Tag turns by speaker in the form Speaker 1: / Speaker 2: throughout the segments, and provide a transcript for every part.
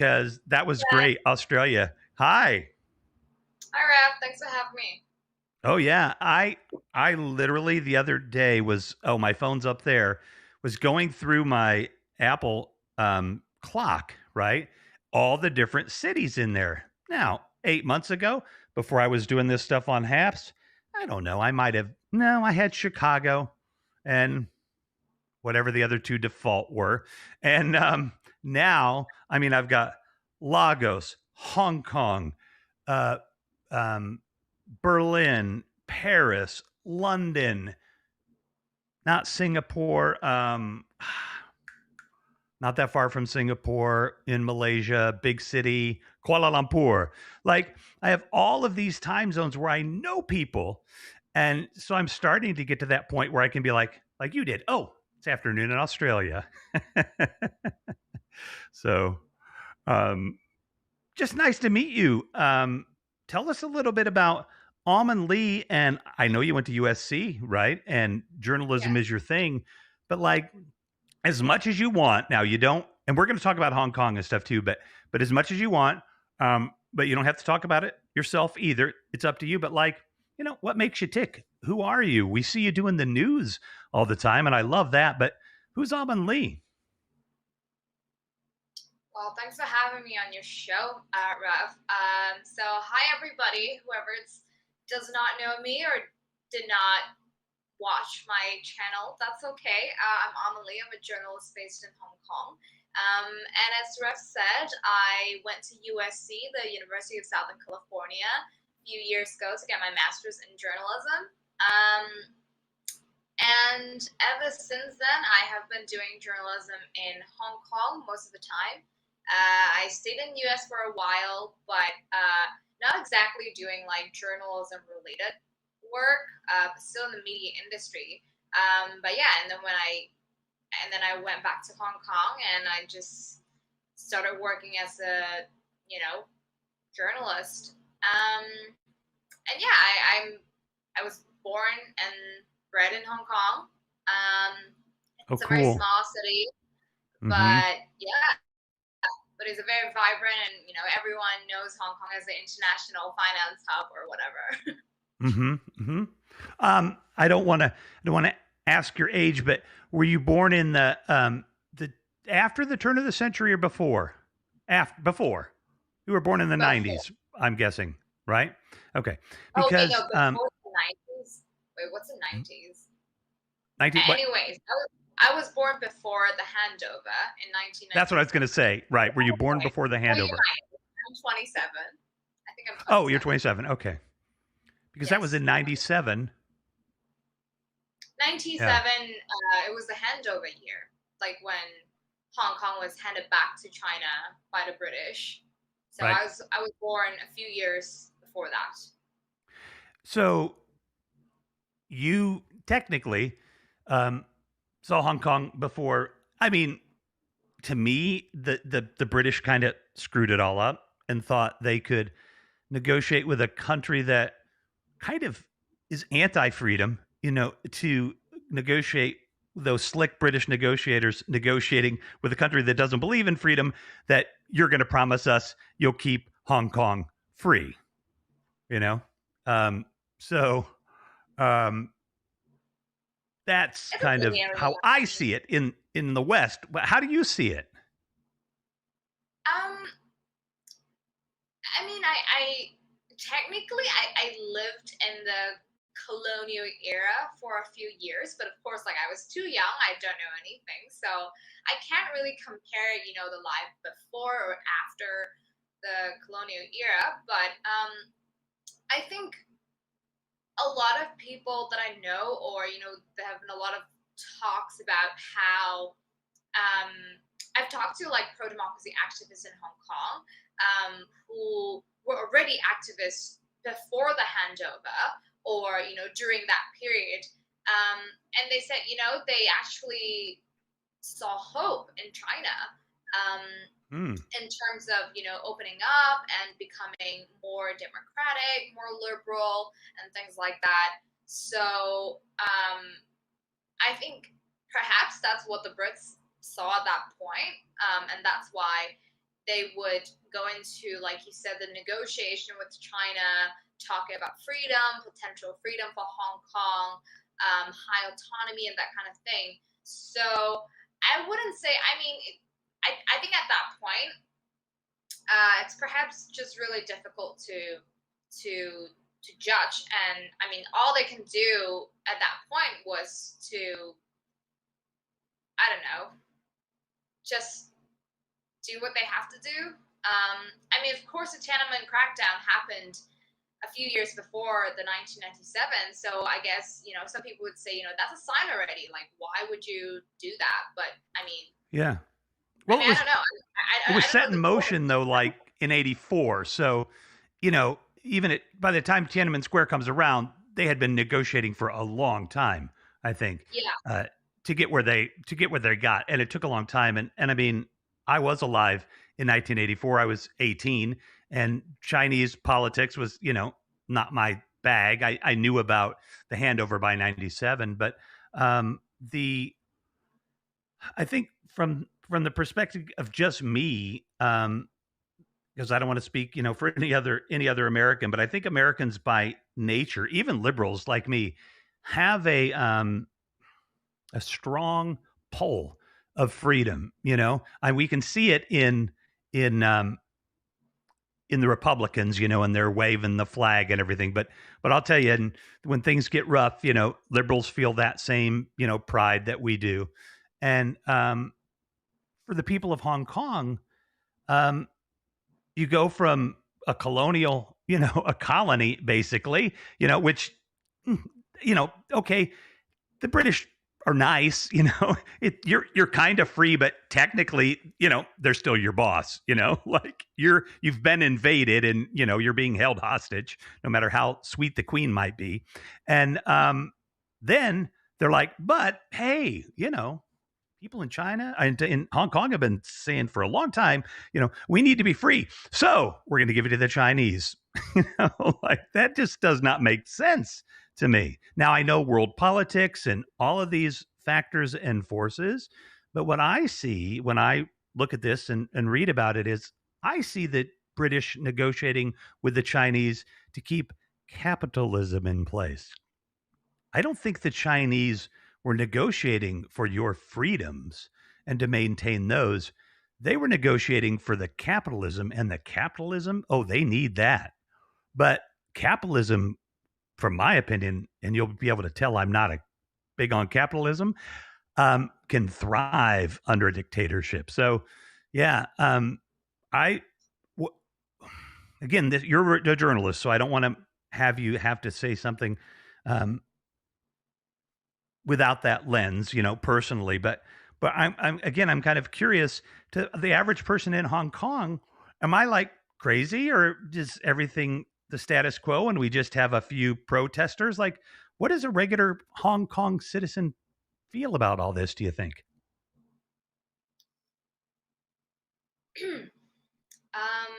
Speaker 1: because that was
Speaker 2: Yeah.
Speaker 1: great. Australia. Hi.
Speaker 2: Hi, Raph. Thanks for having me.
Speaker 1: Oh yeah, I literally the other day was my phone's up there was going through my Apple clock, right? All the different cities in there. Now, 8 months ago, before I was doing this stuff on Haps, I don't know, I might have no, I had Chicago and whatever the other two default were. And now, I mean, I've got Lagos, Hong Kong, uh, um, Berlin, Paris, London, not Singapore, not that far from Singapore, in Malaysia, big city, Kuala Lumpur. Like, I have all of these time zones where I know people. And so I'm starting to get to that point where I can be like you did. Oh, it's afternoon in Australia. So, um, just nice to meet you. Tell us a little bit about Almond Li. And I know you went to USC, right? And journalism
Speaker 2: Yes.
Speaker 1: is your thing. But like, as much as you want, now you don't, and we're going to talk about Hong Kong and stuff too. But as much as you want, but you don't have to talk about it yourself either. It's up to you. But like, what makes you tick? Who are you? We see you doing the news all the time, and I love that. But who's Almond Li?
Speaker 2: Well, thanks for having me on your show, Raph. So, hi, everybody. Does not know me or did not watch my channel, that's okay. I'm Amelie. I'm a journalist based in Hong Kong. And as Raph said, I went to USC, the University of Southern California, a few years ago to get my master's in journalism. And ever since then, I have been doing journalism in Hong Kong most of the time. I stayed in the US for a while, but not exactly doing like journalism related work, but still in the media industry. But yeah, and then I went back to Hong Kong and I just started working as a journalist. And yeah, I was born and bred in Hong Kong.
Speaker 1: Oh,
Speaker 2: It's a very
Speaker 1: cool.
Speaker 2: small city,
Speaker 1: Mm-hmm.
Speaker 2: but yeah, but it's a very vibrant and everyone knows Hong Kong as the international finance hub or whatever.
Speaker 1: Mm-hmm. Mm-hmm. I don't want to ask your age, but were you born in the after the turn of the century or before? After before. You were born in the
Speaker 2: Before.
Speaker 1: 90s, I'm guessing, right? Okay.
Speaker 2: Oh wait,
Speaker 1: Because
Speaker 2: no, before the 90s. Wait, what's the 90s?
Speaker 1: 90 what
Speaker 2: Anyways, I was born before the handover in
Speaker 1: that's what I was going
Speaker 2: 1993.
Speaker 1: to say. Right. Were you born
Speaker 2: Okay.
Speaker 1: before the
Speaker 2: Oh, you're
Speaker 1: handover?
Speaker 2: right. I'm 27. I think I'm
Speaker 1: Oh, you're
Speaker 2: 27.
Speaker 1: 27. Okay. Because that was
Speaker 2: Yes.
Speaker 1: in 97. Yeah.
Speaker 2: 97, it was the handover year, like when Hong Kong was handed back to China by the British. So
Speaker 1: Right.
Speaker 2: I was born a few years before that.
Speaker 1: So you technically um, saw Hong Kong before. I mean, to me, the British kind of screwed it all up and thought they could negotiate with a country that kind of is anti-freedom, to negotiate those slick British negotiators negotiating with a country that doesn't believe in freedom, that you're going to promise us you'll keep Hong Kong free, you know? Um, so um, that's
Speaker 2: It's a
Speaker 1: kind of
Speaker 2: brilliant
Speaker 1: how I
Speaker 2: reaction.
Speaker 1: see it in the West. But how do you see it?
Speaker 2: Um, I mean, I technically I lived in the colonial era for a few years, but of course, like I was too young, I don't know anything, so I can't really compare, the life before or after the colonial era. But I think a lot of people that I know, or there have been a lot of talks about how um, I've talked to like pro democracy activists in Hong Kong who were already activists before the handover or during that period, and they said they actually saw hope in China. Um,
Speaker 1: Hmm.
Speaker 2: in terms of opening up and becoming more democratic, more liberal, and things like that. So I think perhaps that's what the Brits saw at that point, and that's why they would go into, like you said, the negotiation with China, talking about freedom, potential freedom for Hong Kong, high autonomy, and that kind of thing. So I wouldn't say. I mean, I think at that point, it's perhaps just really difficult to judge. And I mean, all they can do at that point was to, I don't know, just do what they have to do. I mean, of course, the Tiananmen crackdown happened a few years before the 1997. So I guess, some people would say, that's a sign already. Like, why would you do that? But
Speaker 1: Yeah.
Speaker 2: I
Speaker 1: Well,
Speaker 2: mean, I don't know.
Speaker 1: it was
Speaker 2: I don't
Speaker 1: set
Speaker 2: know
Speaker 1: in
Speaker 2: the goal.
Speaker 1: motion though, like in '84. So, even by the time Tiananmen Square comes around, they had been negotiating for a long time. I think
Speaker 2: Yeah,
Speaker 1: uh, to get where they got, and it took a long time. And I mean, I was alive in 1984. I was 18, and Chinese politics was not my bag. I knew about the handover by '97, but the I think from the perspective of just me, because I don't want to speak, for any other American, but I think Americans by nature, even liberals like me, have a strong pull of freedom. And we can see it in in the Republicans, and they're waving the flag and everything. But I'll tell you, and when things get rough, liberals feel that same pride that we do. And for the people of Hong Kong, um, you go from a colonial, a colony basically, which, mm, okay, the British are nice, you're kind of free, but technically, they're still your boss, like you've been invaded and you're being held hostage, no matter how sweet the queen might be. And then they're like, but hey, people in China and in Hong Kong have been saying for a long time, we need to be free. So we're going to give it to the Chinese. Like that just does not make sense to me. Now I know world politics and all of these factors and forces, but what I see when I look at this and read about it is I see the British negotiating with the Chinese to keep capitalism in place. I don't think the Chinese were negotiating for your freedoms and to maintain those. They were negotiating for the capitalism, and the capitalism, oh, they need that. But capitalism, from my opinion, and you'll be able to tell I'm not big on capitalism, can thrive under a dictatorship. So, yeah, I, w- again, you're a journalist, so I don't want to have you have to say something um, without that lens, personally. But I'm kind of curious to the average person in Hong Kong. Am I like crazy, or is everything the status quo, and we just have a few protesters? Like, what does a regular Hong Kong citizen feel about all this? Do you think?
Speaker 2: um,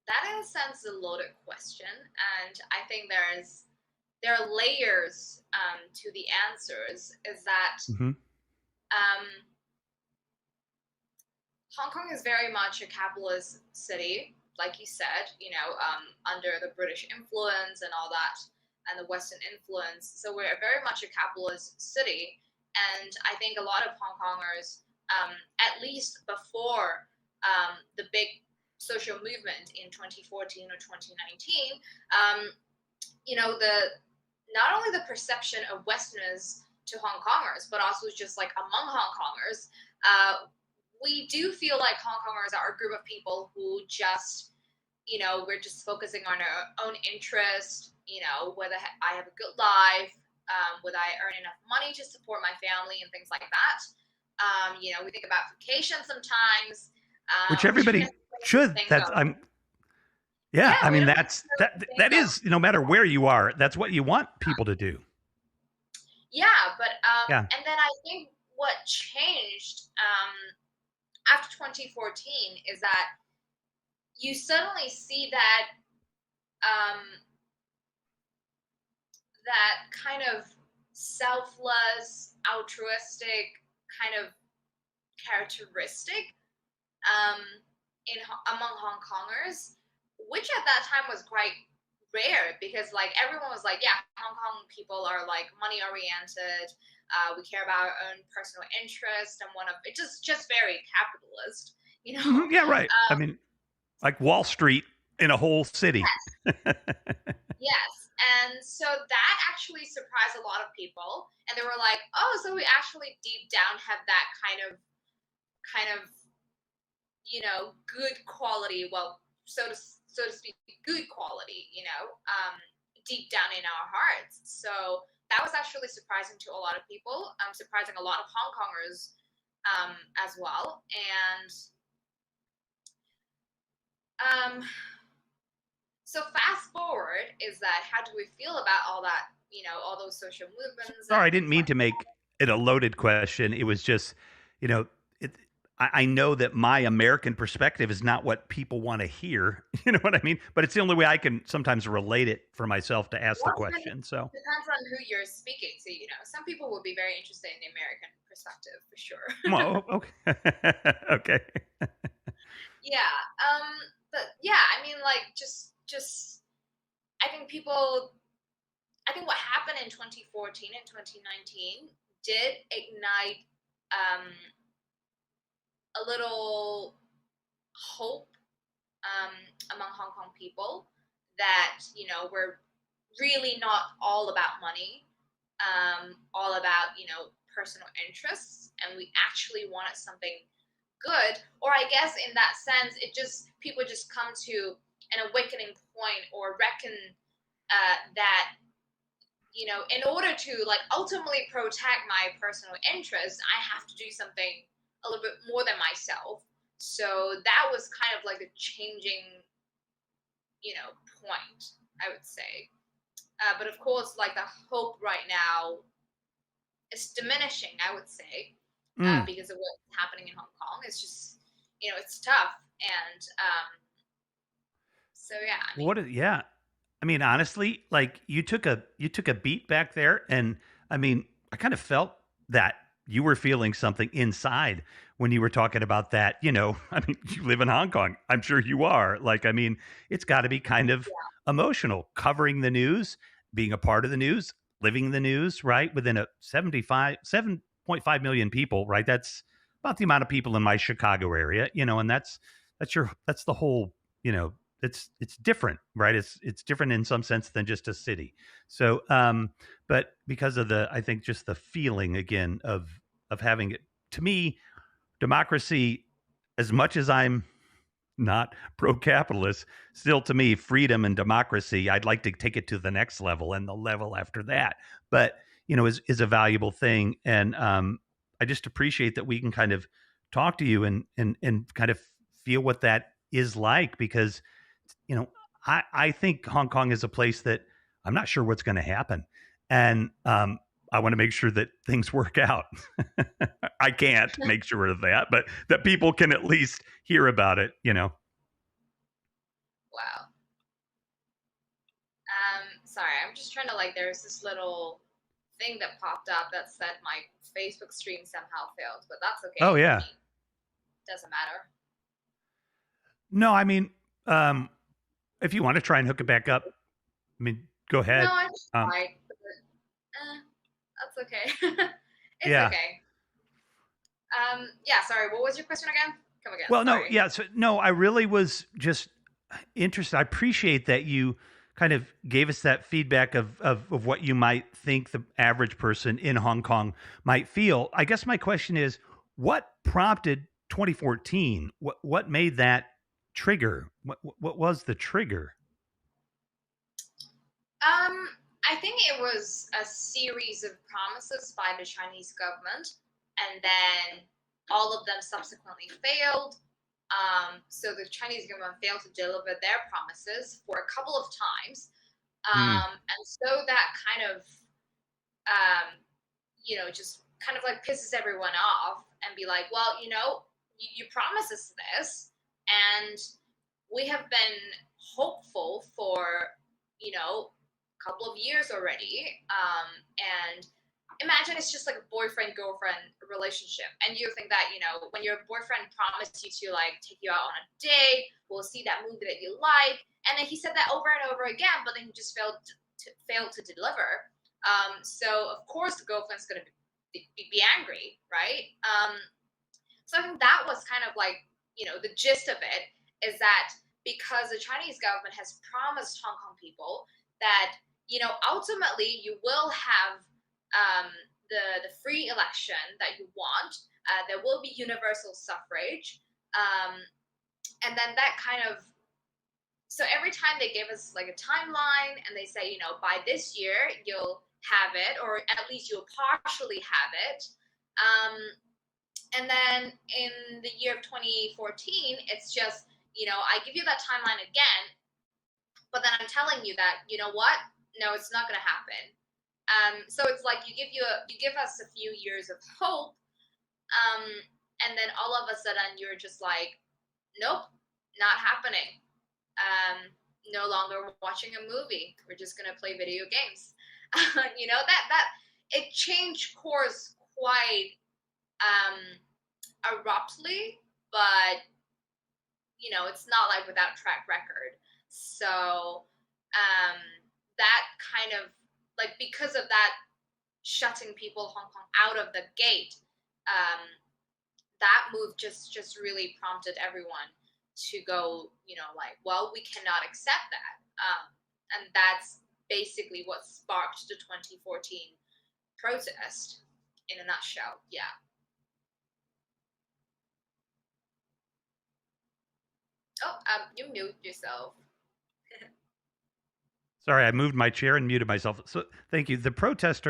Speaker 2: that in a sense is a loaded question, and I think there are layers to the answers. Is that
Speaker 1: Hmm.
Speaker 2: um, Hong Kong is very much a capitalist city, like you said, under the British influence and all that, and the Western influence. So we're very much a capitalist city. And I think a lot of Hong Kongers, at least before the big social movement in 2014 or 2019, the not only the perception of Westerners to Hong Kongers, but also just like among Hong Kongers, we do feel like Hong Kongers are a group of people who just, we're just focusing on our own interest, whether I have a good life, whether I earn enough money to support my family and things like that. We think about vacation sometimes,
Speaker 1: Which
Speaker 2: which we can
Speaker 1: everybody should.
Speaker 2: think
Speaker 1: That's
Speaker 2: of.
Speaker 1: I'm Yeah.
Speaker 2: Yeah,
Speaker 1: I
Speaker 2: we
Speaker 1: mean,
Speaker 2: don't
Speaker 1: that's
Speaker 2: necessarily
Speaker 1: that
Speaker 2: think of.
Speaker 1: is no matter where you are, that's what you want people to do.
Speaker 2: Yeah, but
Speaker 1: Yeah.
Speaker 2: and then I think what changed after 2014 is that you suddenly see um, that kind of selfless, altruistic kind of characteristic um, among Hong Kongers, which at that time was quite rare because like everyone was like, yeah, Hong Kong people are like money oriented. We care about our own personal interest, and one of it just very capitalist, you know.
Speaker 1: Yeah, right. I mean, like Wall Street in a whole city.
Speaker 2: Yes, yes, and so that actually surprised a lot of people, and they were like, oh, so we actually deep down have that kind of good quality, well, so to speak, good quality, deep down in our hearts. So that was actually surprising to a lot of people, surprising a lot of Hong Kongers as well. And um, so fast forward is that how do we feel about all that, all those social movements
Speaker 1: Sorry,
Speaker 2: and
Speaker 1: I didn't
Speaker 2: things
Speaker 1: mean
Speaker 2: like
Speaker 1: to make it a loaded question. It was just, you know, it, I know that my American perspective is not what people want to hear. You know what I mean? But it's the only way I can sometimes relate it for myself to ask the
Speaker 2: well, it
Speaker 1: question. So,
Speaker 2: depends on who you're speaking to. Some people would be very interested in the American perspective for sure.
Speaker 1: well, okay, okay.
Speaker 2: Yeah. But yeah, I mean, like, just, I think people, I think what happened in 2014 and 2019 did ignite um, a little hope um, among Hong Kong people that, we're really not all about money, all about, personal interests, and we actually wanted something good. Or I guess in that sense, people just come to an awakening point or reckon that in order to like ultimately protect my personal interests, I have to do something a little bit more than myself. So that was kind of like a changing, point, I would say. But of course, like the hope right now is diminishing, I would say,
Speaker 1: Mm.
Speaker 2: because of what's happening in Hong Kong. It's just, it's tough. And so, yeah, I mean,
Speaker 1: Yeah. I mean, honestly, like you took a beat back there, and I mean, I kind of felt that you were feeling something inside when you were talking about that. I mean, you live in Hong Kong. I'm sure you are. Like, I mean, it's got to be kind of
Speaker 2: yeah,
Speaker 1: emotional covering the news, being a part of the news, living the news, right? Within a 7.5 million people, right? That's about the amount of people in my Chicago area, and that's the whole, you know, it's different, right? It's different in some sense than just a city. So, but because of I think just the feeling again of having it, to me, democracy, as much as I'm not pro-capitalist, still to me, freedom and democracy, I'd like to take it to the next level and the level after that. But is a valuable thing, and I just appreciate that we can kind of talk to you and kind of feel what that is like, because you know, I think Hong Kong is a place that I'm not sure what's going to happen, and I want to make sure that things work out. I can't make sure of that, but that people can at least hear about it.
Speaker 2: wow. Sorry, I'm just trying to like. There's this little thing that popped up that said my Facebook stream somehow failed, but that's
Speaker 1: Oh
Speaker 2: okay. I
Speaker 1: yeah,
Speaker 2: mean, doesn't matter.
Speaker 1: no, I mean, um, if you want to try and hook it back up, I mean, go
Speaker 2: No,
Speaker 1: ahead.
Speaker 2: I
Speaker 1: Um,
Speaker 2: tried, but that's okay. It's
Speaker 1: yeah.
Speaker 2: okay. Yeah. Sorry. What was your question again? Come again.
Speaker 1: Well, no,
Speaker 2: Sorry.
Speaker 1: yeah. So no, I really was just interested. I appreciate that you kind of gave us that feedback of what you might think the average person in Hong Kong might feel. I guess my question is, what prompted 2014? What made that trigger? What was the trigger?
Speaker 2: Um, I think it was a series of promises by the Chinese government, and then all of them subsequently failed. So the Chinese government failed to deliver their promises for a couple of times,
Speaker 1: Mm,
Speaker 2: and so that kind of, um, just kind of like pisses everyone off and be like, well, you promised us this, and we have been hopeful for, a couple of years already. And imagine it's just like a boyfriend girlfriend relationship, and you think that when your boyfriend promised you to like take you out on a date, we'll see that movie that you like, and then he said that over and over again, but then he just failed to deliver. So of course the girlfriend's gonna be angry, right? So I think that was kind of like, the gist of it is that because the Chinese government has promised Hong Kong people that, ultimately you will have um, the free election that you want. There will be universal suffrage. Um, and then that kind of, so every time they give us like a timeline and they say, by this year you'll have it, or at least you'll partially have it. And then in the year of 2014, it's just, I give you that timeline again, but then I'm telling you that, you know what? No, it's not going to happen. So it's like you give us a few years of hope, um, and then all of a sudden you're just like, nope, not happening. No longer watching a movie. We're just going to play video games. That it changed course quite abruptly, but it's not like without track record. So that kind of like, because of that shutting people Hong Kong out of the gate, that move just really prompted everyone to go, like, well, we cannot accept that, and that's basically what sparked the 2014 protest in a nutshell. Yeah. Oh, you mute yourself.
Speaker 1: Sorry, I moved my chair and muted myself. So thank you. The protests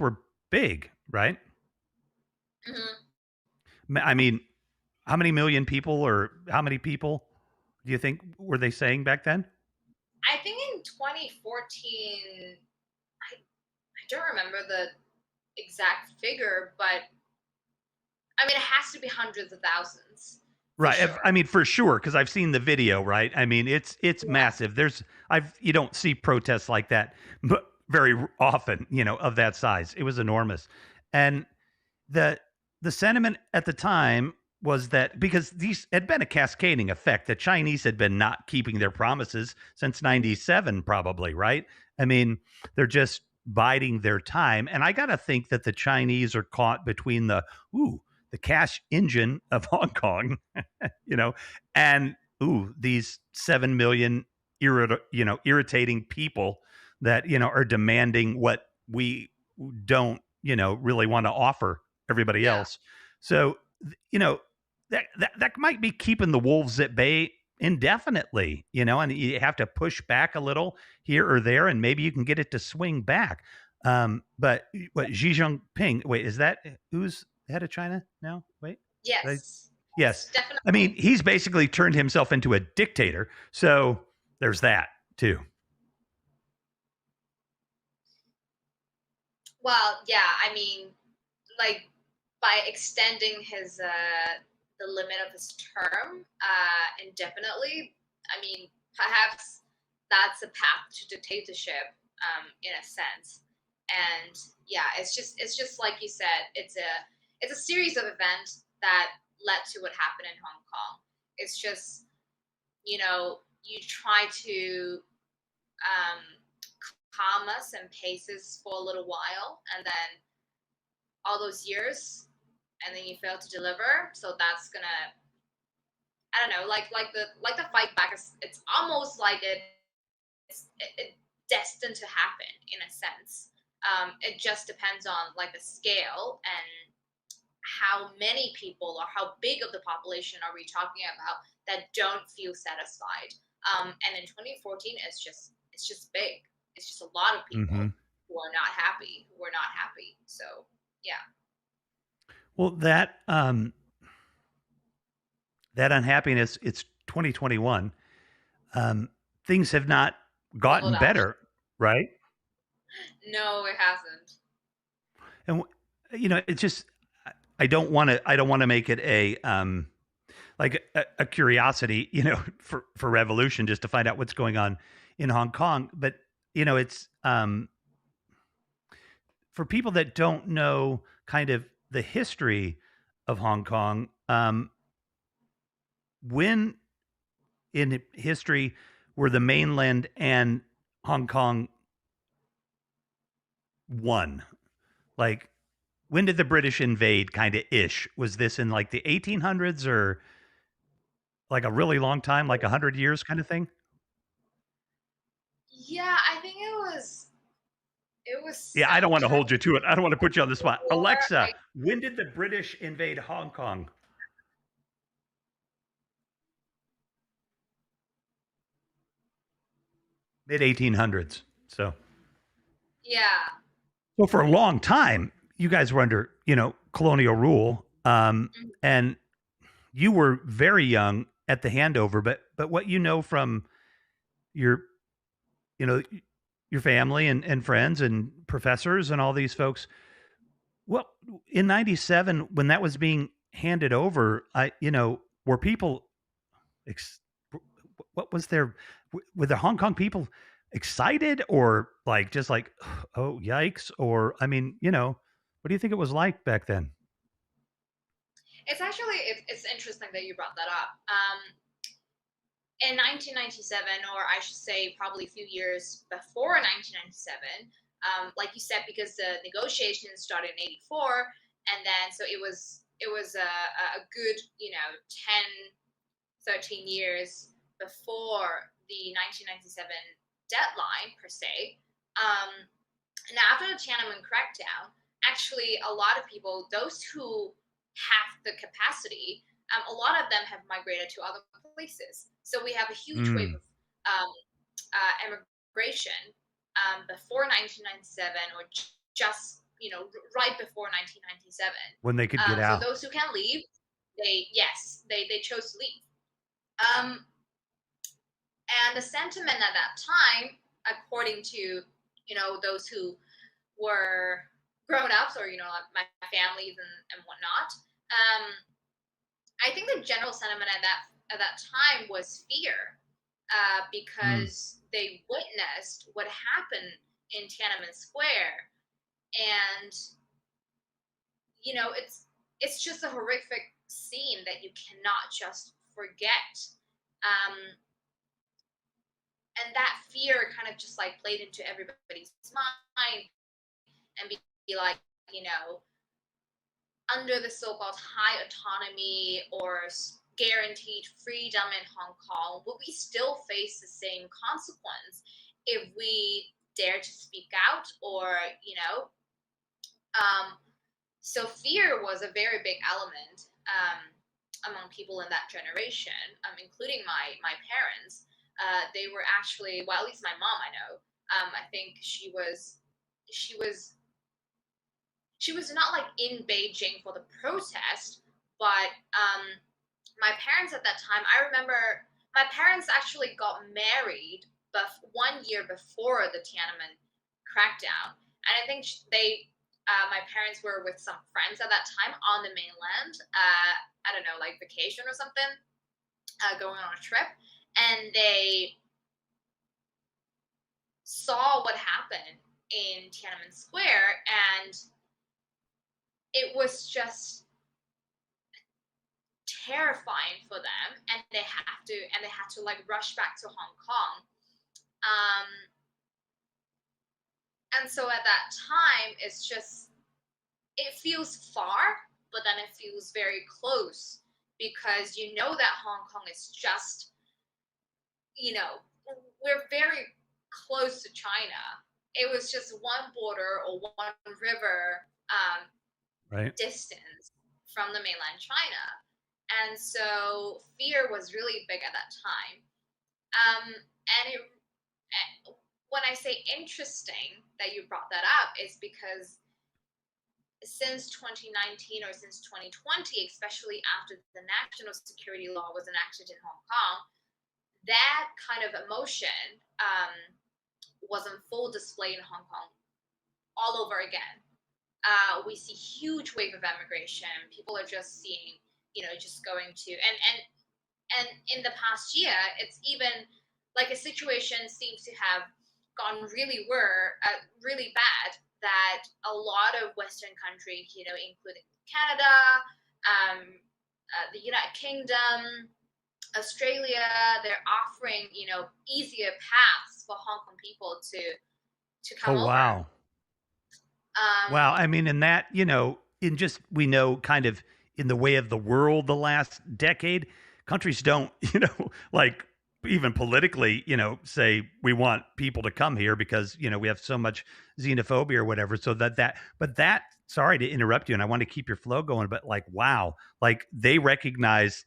Speaker 1: were big, right?
Speaker 2: Hmm.
Speaker 1: I mean, how many million people or how many people do you think were they saying back then?
Speaker 2: I think in 2014, I don't remember the exact figure, but I mean, it has to be hundreds of thousands for
Speaker 1: Right.
Speaker 2: sure.
Speaker 1: I mean, for sure, because I've seen the video. Right. I mean, it's
Speaker 2: Yeah.
Speaker 1: massive. You don't see protests like that, but very often, of that size. It was enormous, and the the sentiment at the time was that because these had been a cascading effect, the Chinese had been not keeping their promises since '97, probably. Right. I mean, they're just biding their time, and I got to think that the Chinese are caught between the cash engine of Hong Kong, you know, and these 7 million irritating people that are demanding what we don't really want to offer everybody
Speaker 2: Yeah.
Speaker 1: else. So you know that might be keeping the wolves at bay indefinitely, and you have to push back a little here or there, and maybe you can get it to swing back. But what Xi Jinping? Wait, is that who's head of China now? Wait, did I,
Speaker 2: Yes.
Speaker 1: yes.
Speaker 2: Yes,
Speaker 1: I mean,
Speaker 2: definitely.
Speaker 1: he's basically turned himself into a dictator. So there's that too.
Speaker 2: Well, yeah, I mean, like, by extending his the limit of his term indefinitely, I mean, perhaps that's a path to dictatorship, in a sense. And yeah, it's just like you said, it's a series of events that led to what happened in Hong Kong. It's just, you try to um, calm us and pace us for a little while, and then all those years, and then you fail to deliver. So that's gonna, I don't know, like the fight back is, it's almost like it's destined to happen in a sense. It just depends on like the scale and how many people or how big of the population are we talking about that don't feel satisfied. And in 2014, it's just big. It's just a lot of
Speaker 1: Hmm.
Speaker 2: people who are not happy. Who are not happy. So yeah.
Speaker 1: Well, that unhappiness. It's 2021. Things have not
Speaker 2: Leveled
Speaker 1: gotten
Speaker 2: out.
Speaker 1: better, right?
Speaker 2: No, it hasn't.
Speaker 1: And it's just I don't want to make it a like a curiosity, for revolution just to find out what's going on in Hong Kong. But it's for people that don't know kind of the history of Hong Kong, when in history were the mainland and Hong Kong one? Like, when did the British invade? Kind of ish. Was this in like the 1800s or like a really long time, like 100 years kind of thing?
Speaker 2: Yeah, I think it was
Speaker 1: Yeah, I don't want to
Speaker 2: sometime
Speaker 1: hold you to it. I don't want to put you on the spot.
Speaker 2: before.
Speaker 1: Alexa, when did the British invade Hong Kong? Mid 1800s.
Speaker 2: Yeah.
Speaker 1: So for a long time, you guys were under, colonial rule.
Speaker 2: Mhm.
Speaker 1: And you were very young at the handover, but what you know from your, you know, your family and friends and professors and all these folks, well, in 97, when that was being handed over, were people, ex- what was their, were the Hong Kong people excited or like, just like, oh, yikes? Or, I mean, what do you think it was like back then?
Speaker 2: It's interesting that you brought that up. In 1997, or I should say probably a few years before 1997, like you said, because the negotiations started in '84, and then so it was a good 10, 13 years before the 1997 deadline per se. And after the Tiananmen crackdown, actually a lot of people, those who have the capacity, a lot of them have migrated to other places. So we have a huge wave
Speaker 1: Mm,
Speaker 2: of immigration before 1997, or just right before 1997.
Speaker 1: when they could get
Speaker 2: So
Speaker 1: out.
Speaker 2: those who can leave, they chose to leave. Um, and the sentiment at that time, according to those who were grown ups, or like my families and whatnot, I think the general sentiment at that time was fear,
Speaker 1: Mm.
Speaker 2: because they witnessed what happened in Tiananmen Square, and it's just a horrific scene that you cannot just forget. Um, and that fear kind of just like played into everybody's mind, and be like, you know, under the so-called high autonomy or guaranteed freedom in Hong Kong, would we still face the same consequence if we dare to speak out, or um, so fear was a very big element among people in that generation, including my parents. They were actually, well, at least my mom, I know. I think she was not like in Beijing for the protest, but my parents at that time, I remember my parents actually got married 1 year before the Tiananmen crackdown, and I think my parents were with some friends at that time on the mainland. I don't know, like vacation or something, going on a trip, and they saw what happened in Tiananmen Square, and it was just terrifying for them, and they had to like rush back to Hong Kong. Um, and so at that time, it feels far, but then it feels very close, because that Hong Kong is just, you know, we're very close to China. It was just one border or one river
Speaker 1: Right.
Speaker 2: distance from the mainland China. And so fear was really big at that time. And when I say interesting that you brought that up, is because since 2019, or since 2020, especially after the national security law was enacted in Hong Kong, that kind of emotion was on full display in Hong Kong all over again. We see huge wave of emigration. People are just seeing, just going to, and in the past year, it's even like a situation seems to have gone really bad that a lot of Western countries, including Canada, the United Kingdom, Australia, they're offering, easier paths for Hong Kong people to
Speaker 1: Oh,
Speaker 2: come over.
Speaker 1: wow. Wow,
Speaker 2: Um,
Speaker 1: I mean, in that, in just we know kind of in the way of the world the last decade, countries don't, like even politically, say we want people to come here because, we have so much xenophobia or whatever. So but that, sorry to interrupt you, and I want to keep your flow going, but like, wow, like they recognize,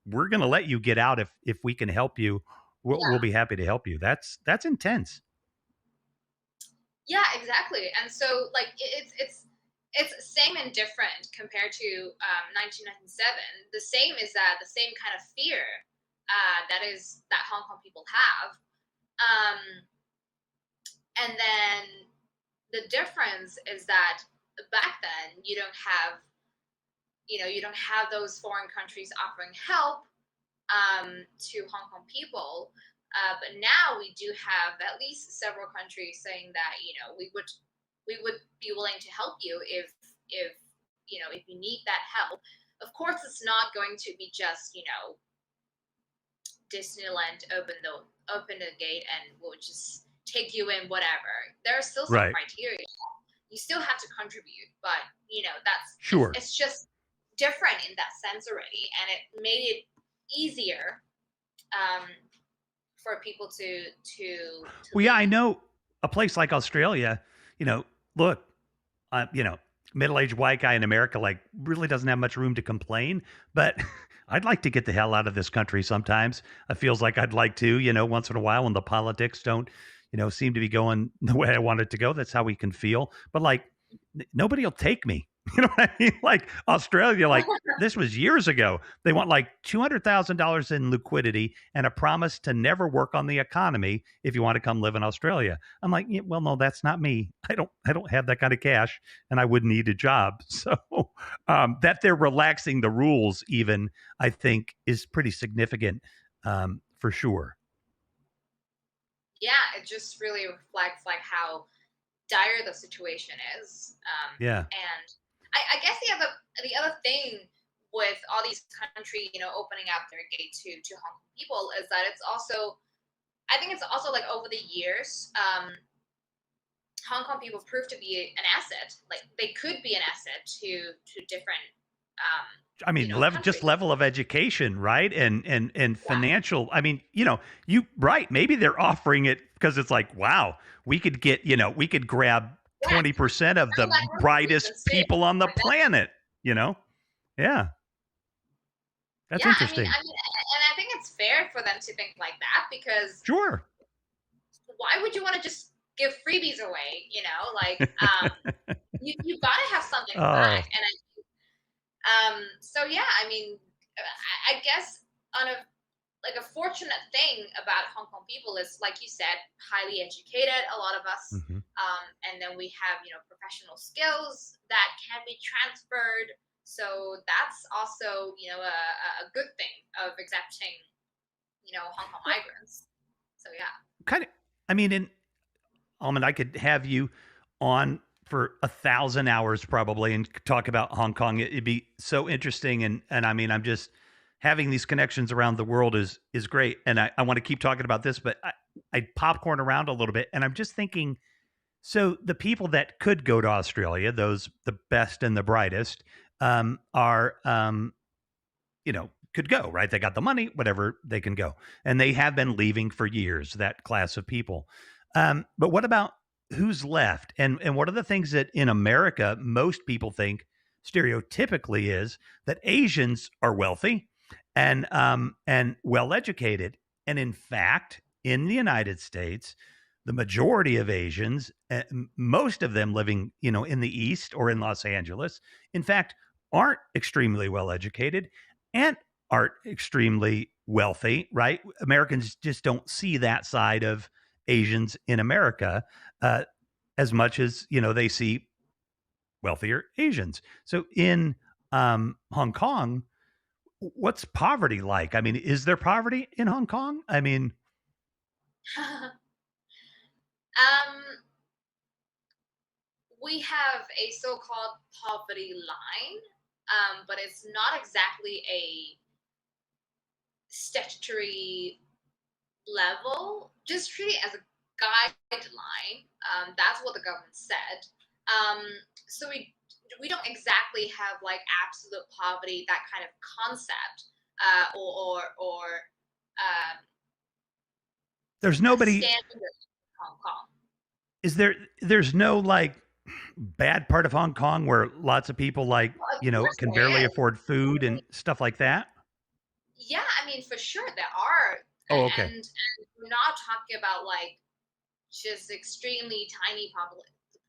Speaker 1: we're going to let you get out if we can help you. We'll
Speaker 2: yeah,
Speaker 1: be happy to help you. That's intense.
Speaker 2: yeah, exactly. And so, like, it's same and different compared to 1997. The same is that the same kind of fear that Hong Kong people have. Um, and then the difference is that back then you don't have those foreign countries offering help to Hong Kong people. But now we do have at least several countries saying that we would be willing to help you if you need that help. Of course, it's not going to be just Disneyland open the gate and we'll just take you in whatever. There are still some
Speaker 1: Right.
Speaker 2: criteria. You still have to contribute, but that's it's,
Speaker 1: Sure.
Speaker 2: it's just different in that sense already, and it made it easier um, for people to
Speaker 1: Well, yeah, I
Speaker 2: leave.
Speaker 1: know a place like Australia, look, middle-aged white guy in America, like, really doesn't have much room to complain, but I'd like to get the hell out of this country sometimes. It feels like I'd like to, once in a while when the politics don't, seem to be going the way I want it to go. That's how we can feel. But like, nobody will take me. You know what I mean? Like Australia, like this was years ago. They want like $200,000 in liquidity and a promise to never work on the economy if you want to come live in Australia. I'm like, yeah, well, no, that's not me. I don't have that kind of cash, and I would need a job. So that they're relaxing the rules, even I think, is pretty significant for sure.
Speaker 2: Yeah, it just really reflects like how dire the situation is.
Speaker 1: Yeah.
Speaker 2: And I guess the other thing with all these countries, opening up their gate to Hong Kong people is that it's also, I think it's also like over the years, Hong Kong people proved to be an asset. Like they could be an asset to different,
Speaker 1: I mean, just
Speaker 2: countries.
Speaker 1: level of education, right? And
Speaker 2: Yeah,
Speaker 1: financial. I mean, you right. Maybe they're offering it because it's like, wow, we could grab
Speaker 2: yeah.
Speaker 1: 20% of
Speaker 2: I
Speaker 1: the
Speaker 2: mean, like we're
Speaker 1: brightest
Speaker 2: citizens too.
Speaker 1: people on the
Speaker 2: Like that.
Speaker 1: planet. You know, yeah, that's
Speaker 2: Yeah,
Speaker 1: interesting.
Speaker 2: and I think it's fair for them to think like that because
Speaker 1: Sure.
Speaker 2: why would you want to just give freebies away? Like you got to have something back,
Speaker 1: Oh,
Speaker 2: and so yeah, I guess on a like a fortunate thing about Hong Kong people is, like you said, highly educated. A lot of us,
Speaker 1: mhm.
Speaker 2: and then we have professional skills that can be transferred. So that's also a good thing of accepting Hong Kong
Speaker 1: Well,
Speaker 2: migrants. So yeah.
Speaker 1: kind of. I mean, in Almond, I could have you on for 1,000 hours probably and talk about Hong Kong. It'd be so interesting, and I mean, I'm just having these connections around the world is great, and I want to keep talking about this, but I popcorn around a little bit, and I'm just thinking. So the people that could go to Australia, those the best and the brightest, are could go, right? They got the money, whatever, they can go. And they have been leaving for years, that class of people. But what about who's left? And what are the things that in America most people think stereotypically is that Asians are wealthy and well educated. And in fact, in the United States, the majority of Asians, most of them living, in the East or in Los Angeles, in fact, aren't extremely well educated and aren't extremely wealthy, right? Americans just don't see that side of Asians in America uh, as much as they see wealthier Asians. So in Hong Kong, what's poverty like? I mean, is there poverty in Hong Kong? I mean,
Speaker 2: um, we have a so-called poverty line, but it's not exactly a statutory level. Just treat it as a guideline. That's what the government said. Um, so we don't exactly have like absolute poverty, that kind of concept, or
Speaker 1: There's
Speaker 2: a
Speaker 1: nobody.
Speaker 2: standard in Hong Kong.
Speaker 1: Is there? There's no like bad part of Hong Kong where lots of people like
Speaker 2: Well, of course
Speaker 1: can
Speaker 2: there
Speaker 1: barely
Speaker 2: is.
Speaker 1: afford food and stuff like that.
Speaker 2: Yeah, I mean, for sure there are,
Speaker 1: Oh, okay.
Speaker 2: and we're not talking about like just extremely tiny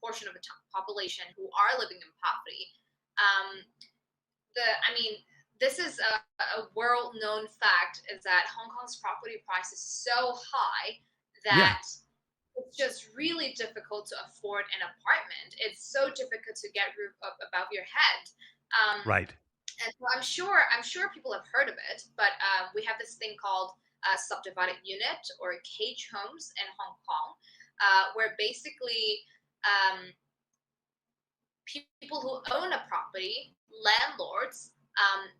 Speaker 2: portion of the population who are living in poverty. Um, I mean, this is a world-known fact is that Hong Kong's property price is so high
Speaker 1: Yeah.
Speaker 2: that it's just really difficult to afford an apartment. It's so difficult to get roof up above your head.
Speaker 1: Right.
Speaker 2: And so I'm sure people have heard of it, but we have this thing called subdivided unit or cage homes in Hong Kong, where basically um, people who own a property, landlords,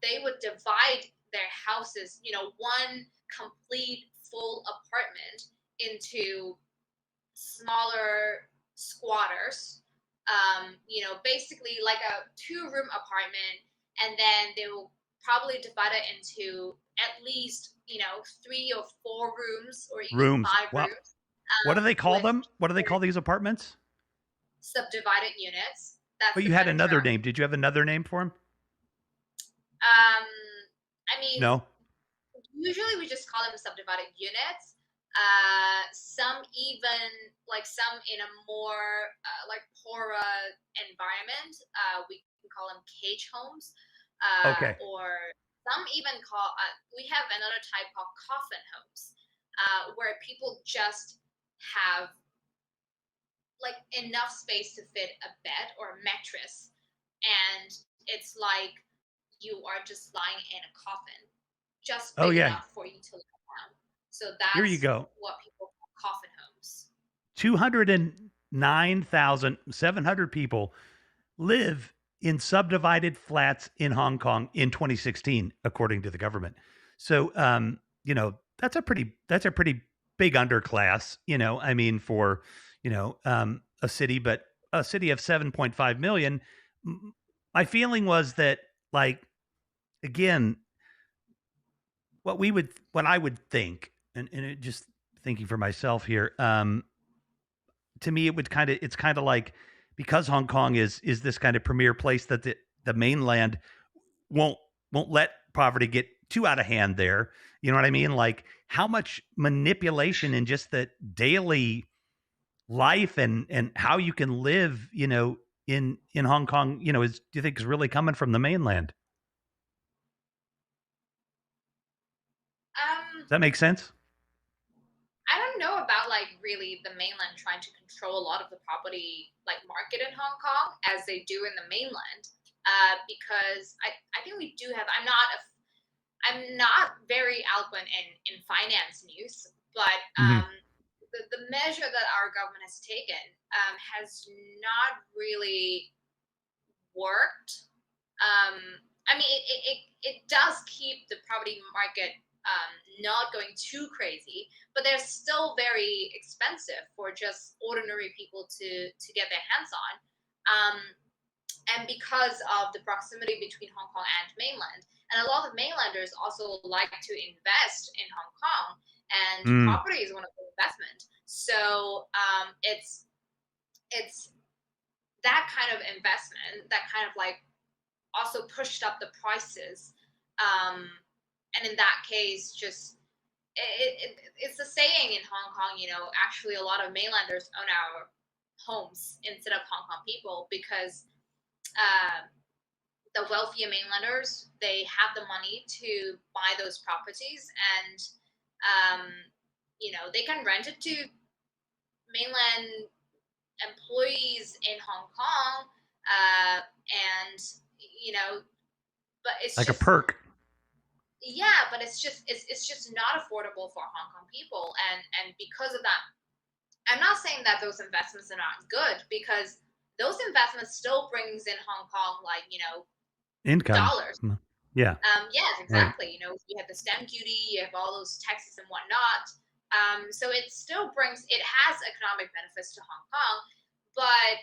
Speaker 2: they would divide their houses, one complete full apartment into smaller squatters, basically like a two-room apartment, and then they will probably divide it into at least, three or four rooms or even
Speaker 1: Rooms.
Speaker 2: five
Speaker 1: Well,
Speaker 2: rooms,
Speaker 1: what do they call
Speaker 2: with
Speaker 1: them? What do they call these apartments?
Speaker 2: subdivided units. That's
Speaker 1: But
Speaker 2: the
Speaker 1: you had
Speaker 2: better
Speaker 1: another
Speaker 2: term.
Speaker 1: name. Did you have another name for them?
Speaker 2: Um, I mean,
Speaker 1: No.
Speaker 2: usually we just call them subdivided units. Some even like some in a more like poorer environment, we can call them cage homes,
Speaker 1: Okay.
Speaker 2: or some even call. We have another type called coffin homes, where people just have like enough space to fit a bed or a mattress, and it's like you are just lying in a coffin, just
Speaker 1: Oh
Speaker 2: big
Speaker 1: yeah.
Speaker 2: enough for you to lie down. So
Speaker 1: Here you
Speaker 2: that's
Speaker 1: go.
Speaker 2: what people call coffin homes.
Speaker 1: 209,700 people live in subdivided flats in Hong Kong in 2016, according to the government. So, that's a pretty big underclass. I mean, for a city, but a city of 7.5 million. My feeling was that, like, again, what I would think, and just thinking for myself here, to me, it's kind of like because Hong Kong is this kind of premier place that the mainland won't won't let poverty get too out of hand there. You know what I mean? Like how much manipulation in just the daily life and how you can live, in Hong Kong, is do you think is really coming from the mainland?
Speaker 2: Um,
Speaker 1: Does that make sense?
Speaker 2: I don't know about like really the mainland trying to control a lot of the property like market in Hong Kong as they do in the mainland. Because I think we do have. I'm not very eloquent in finance news, but
Speaker 1: Hmm.
Speaker 2: the measure that our government has taken has not really worked. I mean, it does keep the property market not going too crazy, but they're still very expensive for just ordinary people to get their hands on. Um, and because of the proximity between Hong Kong and mainland, and a lot of mainlanders also like to invest in Hong Kong, and
Speaker 1: Mm.
Speaker 2: property is one of the investment. So it's that kind of investment that kind of like also pushed up the prices. Um, and in that case, just it's a saying in Hong Kong, actually a lot of mainlanders own our homes instead of Hong Kong people because uh, the wealthier mainlanders, they have the money to buy those properties, and they can rent it to mainland employees in Hong Kong, and you know but it's
Speaker 1: Like a
Speaker 2: just,
Speaker 1: perk.
Speaker 2: yeah, but it's just not affordable for Hong Kong people, and because of that, I'm not saying that those investments are not good because those investments still brings in Hong Kong, like,
Speaker 1: Income.
Speaker 2: dollars.
Speaker 1: Mm. Yeah,
Speaker 2: Yes,
Speaker 1: right.
Speaker 2: exactly. You have the stamp duty, you have all those taxes and whatnot. So it still brings, it has economic benefits to Hong Kong, but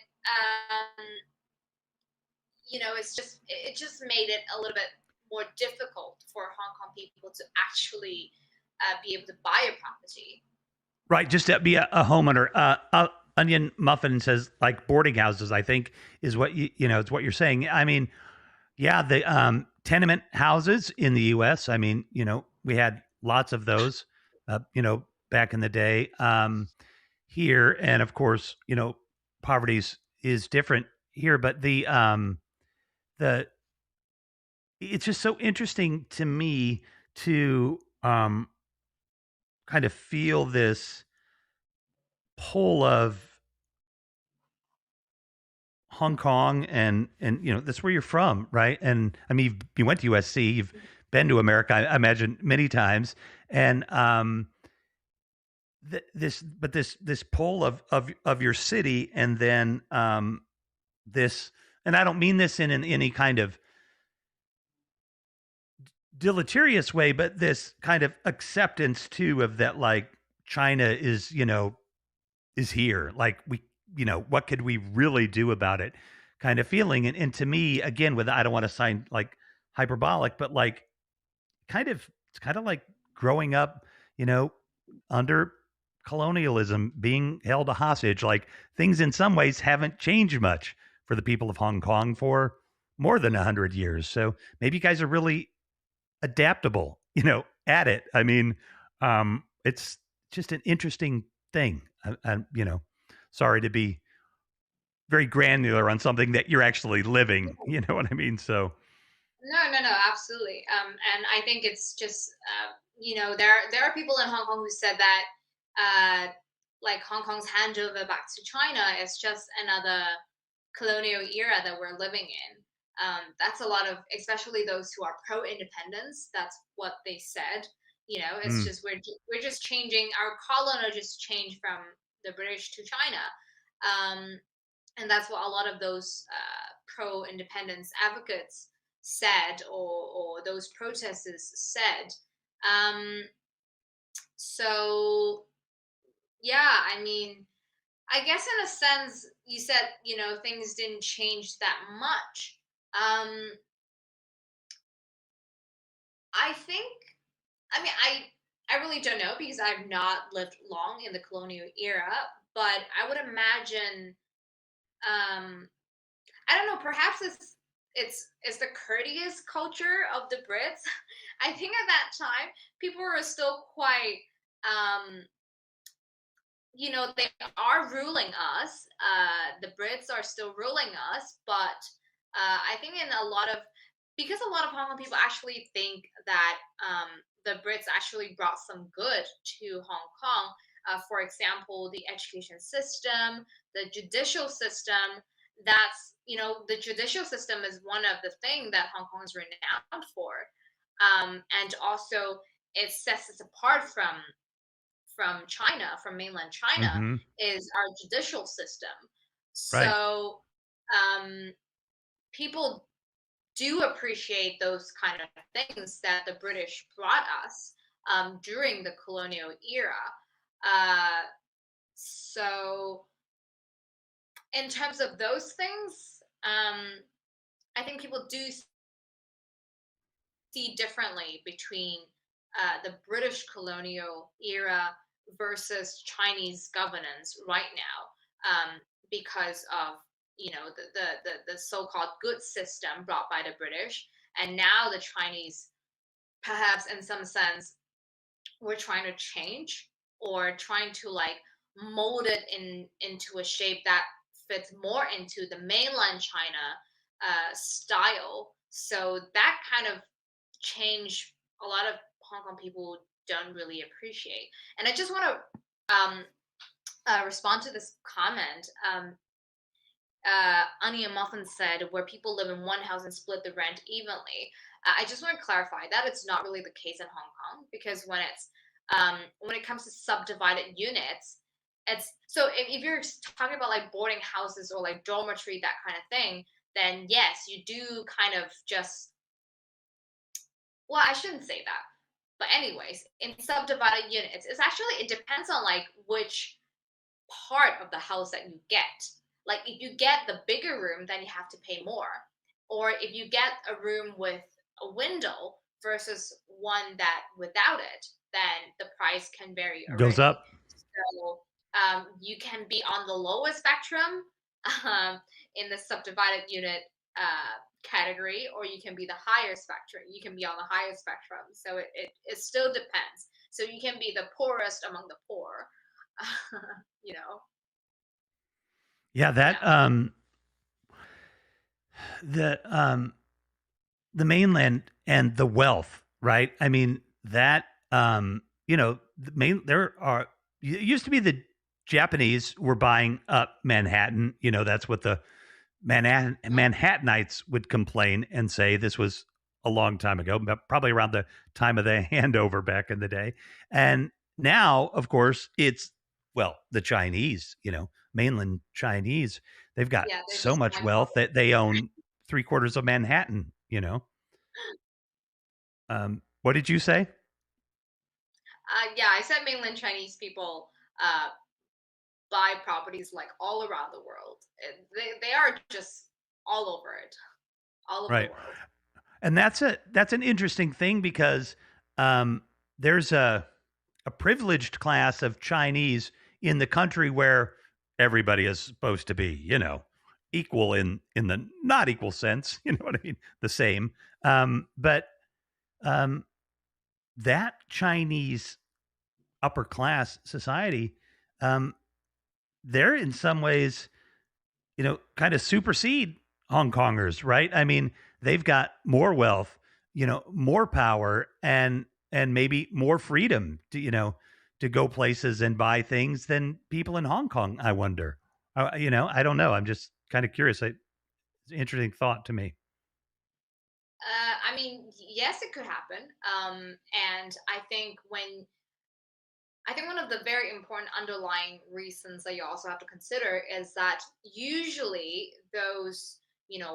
Speaker 2: it just made it a little bit more difficult for Hong Kong people to actually be able to buy a property.
Speaker 1: Right, just to be a homeowner. Onion Muffin says like boarding houses. I think is what it's what you're saying. I mean, yeah, the tenement houses in the U.S. I mean, we had lots of those, back in the day here, and of course, poverty is different here, but the it's just so interesting to me to kind of feel this pull of Hong Kong and that's where you're from, right? And I mean, you went to USC, you've been to America, I imagine, many times, and this pull of your city, and then this, and I don't mean this in any kind of deleterious way, but this kind of acceptance too of that, like China is here. Like what could we really do about it? Kind of feeling. And to me, again, with I don't want to sound like hyperbolic, but like it's kind of like growing up, you know, under colonialism, being held a hostage. Like things in some ways haven't changed much for the people of Hong Kong for more than 100 years. So maybe you guys are really adaptable, at it. I mean, it's just an interesting thing. Sorry to be very granular on something that you're actually living. You know what I mean? So,
Speaker 2: No, no, no, absolutely. And I think it's just, there are people in Hong Kong who said that, uh, like Hong Kong's handover back to China is just another colonial era that we're living in. That's a lot of, especially those who are pro-independence. That's what they said. It's
Speaker 1: mm,
Speaker 2: just we're just changing. Our colonial just changed from the British to China, and that's what a lot of those pro-independence advocates said, or those protesters said. Um, so yeah, I mean, I guess in a sense, you said things didn't change that much. Um, I think, I mean, I really don't know because I've not lived long in the colonial era, but I would imagine, um, I don't know, perhaps it's the courteous culture of the Brits. I think at that time people were still quite, um they are ruling us. The Brits are still ruling us, but I think in a lot of, because a lot of Hong Kong people actually think that, the Brits actually brought some good to Hong Kong. For example, the education system, the judicial system. The judicial system is one of the things that Hong Kong is renowned for, and also it sets us apart from China, from mainland China,
Speaker 1: mm-hmm,
Speaker 2: is our judicial system.
Speaker 1: right.
Speaker 2: So, um, people do appreciate those kind of things that the British brought us, during the colonial era. Uh, so, in terms of those things, I think people do see differently between, the British colonial era versus Chinese governance right now, because of the so-called good system brought by the British, and now the Chinese, perhaps in some sense, we're trying to change, or trying to like mold it into a shape that fits more into the mainland China style. So that kind of change, a lot of Hong Kong people don't really appreciate. And I just want to, respond to this comment. Onion Muffin said, where people live in one house and split the rent evenly. I just want to clarify that it's not really the case in Hong Kong, because when it comes to subdivided units, It's so if you're talking about like boarding houses or like dormitory, that kind of thing, then yes, you do kind of just, well, I shouldn't say that. But anyways, in subdivided units, it's actually, it depends on like which part of the house that you get. Like if you get the bigger room, then you have to pay more. Or if you get a room with a window versus one that without it, then the price can vary
Speaker 1: Goes
Speaker 2: already.
Speaker 1: up.
Speaker 2: So you can be on the lower spectrum um, in the subdivided unit category, or you can be the higher spectrum. You can be on the higher spectrum. So it still depends. So you can be the poorest among the poor. you know,
Speaker 1: Yeah, that
Speaker 2: yeah,
Speaker 1: the the mainland and the wealth, right? I mean, that the main there are it used to be the Japanese were buying up Manhattan. That's what the Manhattanites would complain and say this was a long time ago, but probably around the time of the handover back in the day. And now, of course, it's the Chinese, mainland Chinese. They've got
Speaker 2: yeah, they're
Speaker 1: so
Speaker 2: just
Speaker 1: much
Speaker 2: mind blowing.
Speaker 1: wealth that they own three-quarters of Manhattan. What did you say?
Speaker 2: Yeah, I said mainland Chinese people buy properties like all around the world. They are just all over it, all over the
Speaker 1: Right.
Speaker 2: world.
Speaker 1: And that's an interesting thing because um, there's a privileged class of Chinese in the country where everybody is supposed to be, equal in the not equal sense. You know what I mean? The same. But um, that Chinese upper class society, um, they're in some ways kind of supersede Hong Kongers, right? I mean, they've got more wealth, more power and maybe more freedom to, to go places and buy things than people in Hong Kong, I wonder. I don't know. I'm just kind of curious. It's an interesting thought to me.
Speaker 2: I mean, yes, it could happen. And I think one of the very important underlying reasons that you also have to consider is that usually those,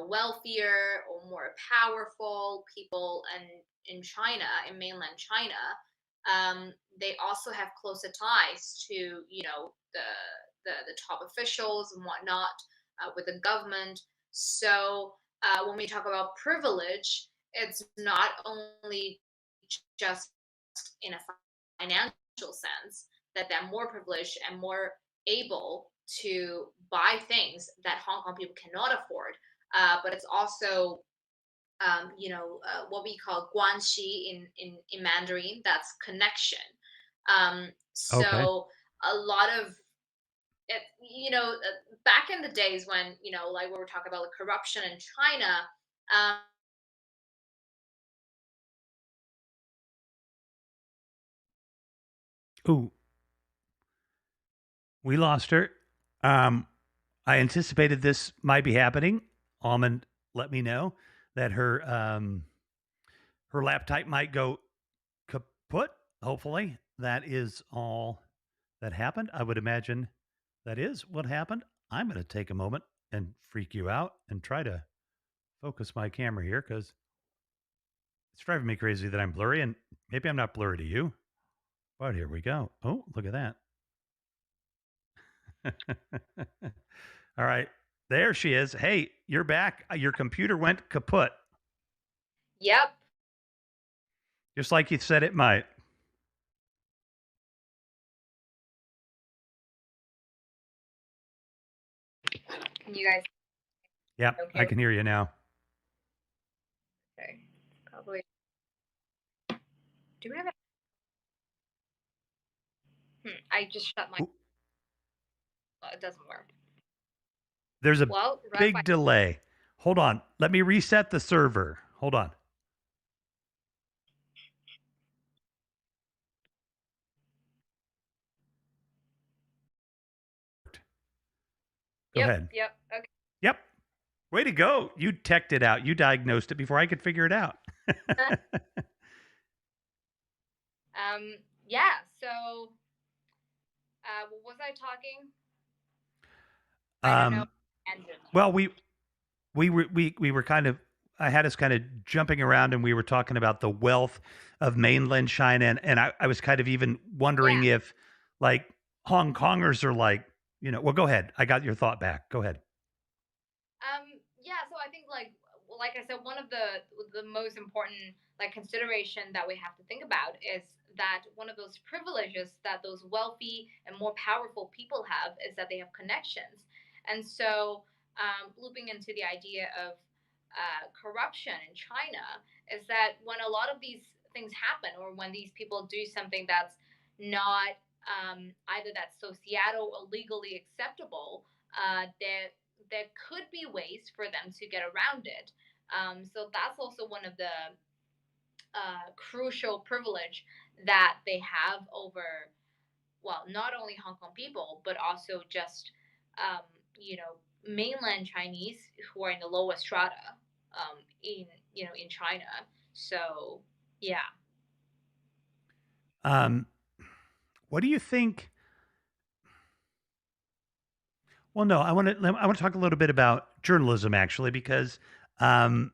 Speaker 2: wealthier or more powerful people in China, in mainland China, they also have closer ties to, the top officials and whatnot with the government. So when we talk about privilege, it's not only just in a financial sense that they're more privileged and more able to buy things that Hong Kong people cannot afford. But it's also, what we call guanxi in Mandarin. That's connection.
Speaker 1: Okay.
Speaker 2: So a lot of it, back in the days when, like we were talking about the corruption in China, um,
Speaker 1: Ooh, we lost her. Um, I anticipated this might be happening. Almond let me know that her laptop might go kaput. Hopefully, that is all that happened. I would imagine that is what happened. I'm going to take a moment and freak you out and try to focus my camera here because it's driving me crazy that I'm blurry, and maybe I'm not blurry to you. But here we go. Oh, look at that. All right. There she is. Hey, you're back. Your computer went kaput,
Speaker 2: yep.
Speaker 1: just like you said it might.
Speaker 2: Can you guys
Speaker 1: Yep, I
Speaker 2: okay?
Speaker 1: can hear you now.
Speaker 2: Okay. Probably. Do we have a I just shut my
Speaker 1: Ooh,
Speaker 2: it doesn't work.
Speaker 1: there's a
Speaker 2: Well, run by
Speaker 1: big delay. Hold on. Let me reset the server. Hold on. Go
Speaker 2: Yep,
Speaker 1: ahead.
Speaker 2: yep. Okay.
Speaker 1: Yep. Way to go. You teched it out. You diagnosed it before I could figure it out.
Speaker 2: Yeah, so What was I talking? I don't know.
Speaker 1: Um,
Speaker 2: Ended.
Speaker 1: well, we were kind of I had us kind of jumping around, and we were talking about the wealth of mainland China, and I was kind of even wondering
Speaker 2: Yeah.
Speaker 1: if like Hong Kongers are like, well, go ahead. I got your thought back. Go ahead.
Speaker 2: Yeah, so I think like I said, one of the most important like consideration that we have to think about is that one of those privileges that those wealthy and more powerful people have is that they have connections. And so looping into the idea of corruption in China is that when a lot of these things happen or when these people do something that's not either that's societal or legally acceptable, there could be ways for them to get around it. So that's also one of the crucial privilege that they have over, well, not only Hong Kong people, but also just, um, you know, mainland Chinese who are in the lowest strata in, in China. So, yeah.
Speaker 1: Um, what do you think? Well, no, I want to talk a little bit about journalism actually because um,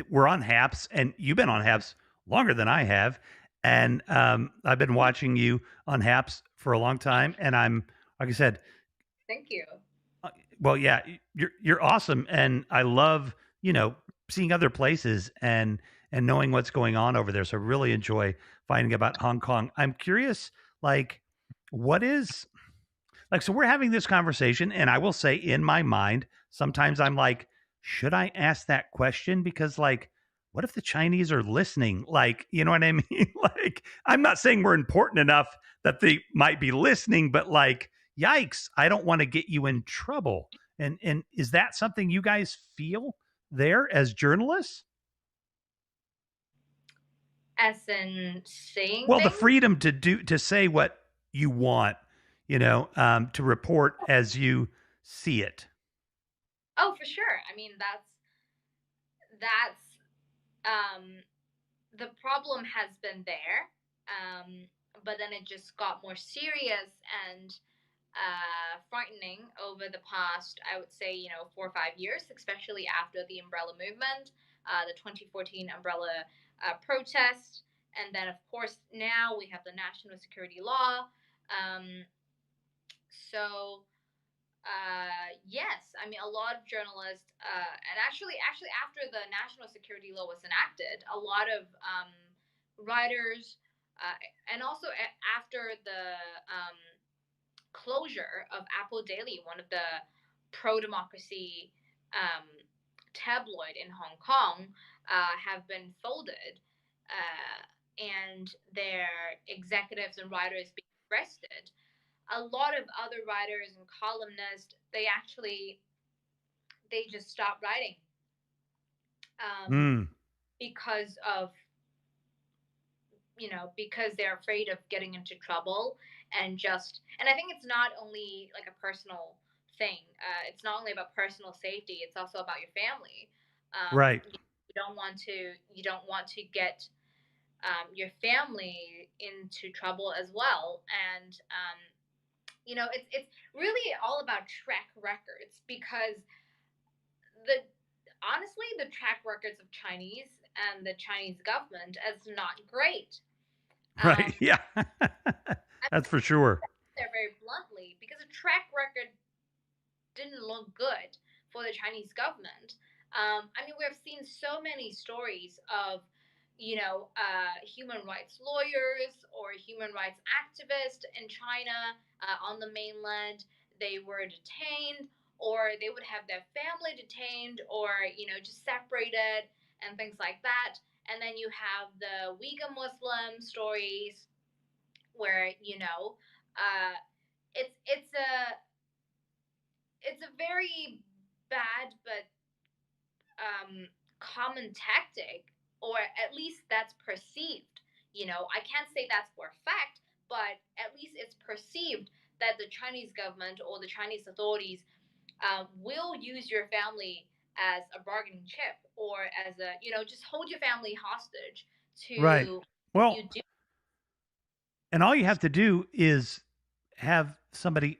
Speaker 1: we're on Haps, and you've been on Haps longer than I have, and I've been watching you on Haps for a long time, and I'm like I said,
Speaker 2: Thank you.
Speaker 1: uh, well, yeah, you're awesome, and I love seeing other places and knowing what's going on over there. So I really enjoy finding about Hong Kong. I'm curious, like, what is like, so we're having this conversation, and I will say in my mind, sometimes I'm like, should I ask that question? Because, like, what if the Chinese are listening? Like, you know what I mean? Like, I'm not saying we're important enough that they might be listening, but like, yikes, I don't want to get you in trouble. And is that something you guys feel there as journalists?
Speaker 2: As in saying
Speaker 1: Well, the
Speaker 2: things.
Speaker 1: freedom to say what you want, to report as you see it.
Speaker 2: Oh, for sure. I mean, that's um the problem has been there, but then it just got more serious and frightening over the past, I would say, 4 or 5 years, especially after the umbrella movement, the 2014 umbrella protest, and then of course now we have the national security law. Um, so yes, I mean a lot of journalists, and actually after the national security law was enacted, a lot of writers, and also after the closure of Apple Daily, one of the pro-democracy um, tabloid in Hong Kong, have been folded, and their executives and writers being arrested. A lot of other writers and columnists, they just stopped writing, um,
Speaker 1: Mm,
Speaker 2: because of because they're afraid of getting into trouble. And I think it's not only like a personal thing. It's not only about personal safety, it's also about your family.
Speaker 1: right.
Speaker 2: You don't want to get your family into trouble as well. And it's really all about track records, because the honestly the track records of Chinese and the Chinese government is not great.
Speaker 1: Right.
Speaker 2: um,
Speaker 1: Yeah.
Speaker 2: I
Speaker 1: That's for sure.
Speaker 2: there very bluntly, because a track record didn't look good for the Chinese government. I mean, we've seen so many stories of, human rights lawyers or human rights activists in China, on the mainland. They were detained, or they would have their family detained, or just separated and things like that. And then you have the Uyghur Muslim stories, where it's a very bad but um, common tactic, or at least that's perceived. I can't say that's for a fact, but at least it's perceived that the Chinese government or the Chinese authorities will use your family as a bargaining chip, or as a, just hold your family hostage
Speaker 1: Right.
Speaker 2: to
Speaker 1: Well,
Speaker 2: you do.
Speaker 1: and all you have to do is have somebody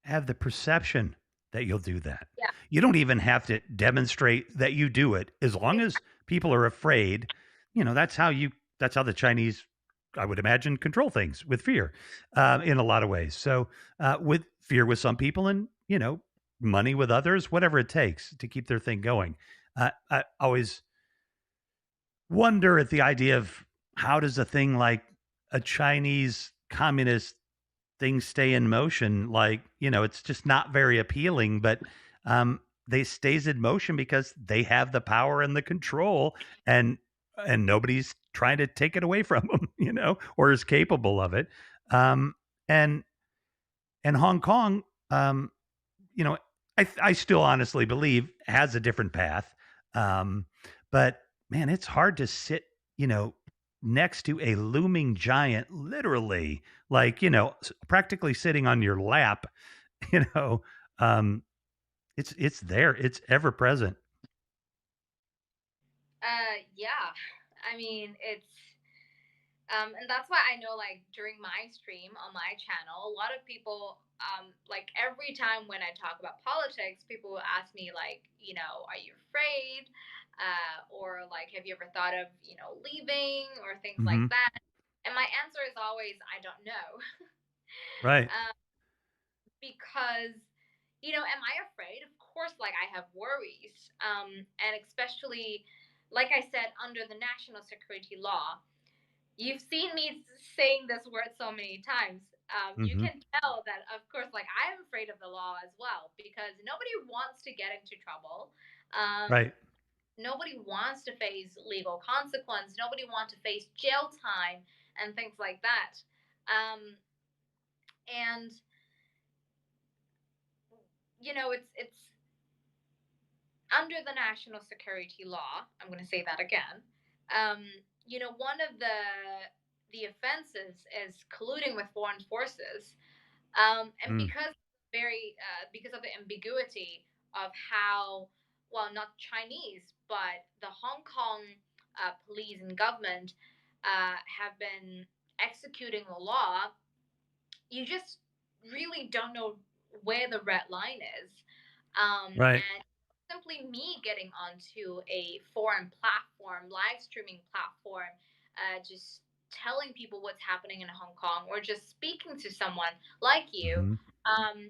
Speaker 1: have the perception that you'll do that.
Speaker 2: Yeah,
Speaker 1: You don't even have to demonstrate that you do it. As long as
Speaker 2: exactly.
Speaker 1: people are afraid, that's how the Chinese, I would imagine, control things with fear in a lot of ways. So with fear with some people and, money with others, whatever it takes to keep their thing going. I always wonder at the idea of how does a thing like a Chinese communist things stay in motion. Like, it's just not very appealing, but um they stays in motion because they have the power and the control, and nobody's trying to take it away from them, or is capable of it. um and Hong Kong, um you know I still honestly believe has a different path. um but man, it's hard to sit, you know next to a looming giant, literally, like, practically sitting on your lap. you know um it's there, it's ever present.
Speaker 2: Yeah. I mean, and that's why I know, like, during my stream on my channel, a lot of people, like, every time when I talk about politics, people will ask me, like, are you afraid? Or, like, have you ever thought of, leaving or things like
Speaker 1: Hmm.
Speaker 2: that? And my answer is always, I don't know.
Speaker 1: Right.
Speaker 2: um, because, am I afraid? Of course, like, I have worries. And especially, like I said, under the national security law, you've seen me saying this word so many times. You
Speaker 1: Hmm.
Speaker 2: can tell that, of course, like, I'm afraid of the law as well, because nobody wants to get into trouble.
Speaker 1: Right.
Speaker 2: Nobody wants to face legal consequence. Nobody wants to face jail time and things like that. Um, and it's under the national security law. I'm going to say that again. Um, one of the offenses is colluding with foreign forces. And
Speaker 1: Mm.
Speaker 2: because of the ambiguity of how, well, not Chinese, but the Hong Kong police and government have been executing the law, you just really don't know where the red line is.
Speaker 1: Right.
Speaker 2: And simply me getting onto a foreign platform, live streaming platform, just telling people what's happening in Hong Kong, or just speaking to someone like you,
Speaker 1: Hmm.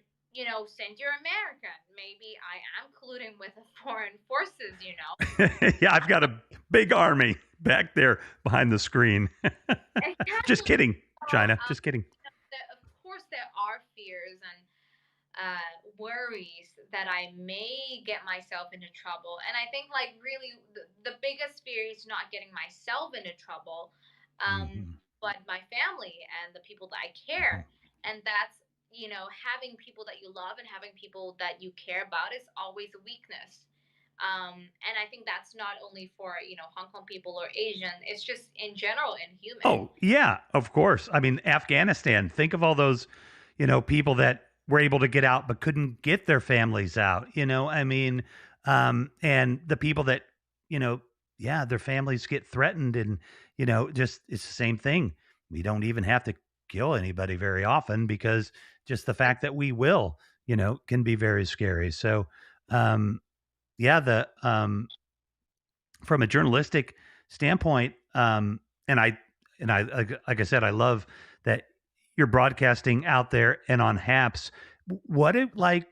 Speaker 2: since you're American, maybe I am colluding with the foreign forces,
Speaker 1: Yeah, I've got a big army back there behind the screen. Just
Speaker 2: Exactly.
Speaker 1: kidding,
Speaker 2: So,
Speaker 1: China, just kidding.
Speaker 2: of course, there are fears and worries that I may get myself into trouble. And I think, like, really, the biggest fear is not getting myself into trouble,
Speaker 1: Hmm.
Speaker 2: but my family and the people that I
Speaker 1: Hmm.
Speaker 2: care. And that's, having people that you love and having people that you care about is always a weakness. And I think that's not only for, Hong Kong people or Asian, it's just in general in human.
Speaker 1: Oh, yeah, of course. I mean, Afghanistan, think of all those, people that were able to get out but couldn't get their families out, I mean, and the people that, you know, yeah, their families get threatened, and, just it's the same thing. We don't even have to kill anybody very often because just the fact that we will, can be very scary. So, yeah, from a journalistic standpoint, like I said, I love that you're broadcasting out there and on Haps. What it like?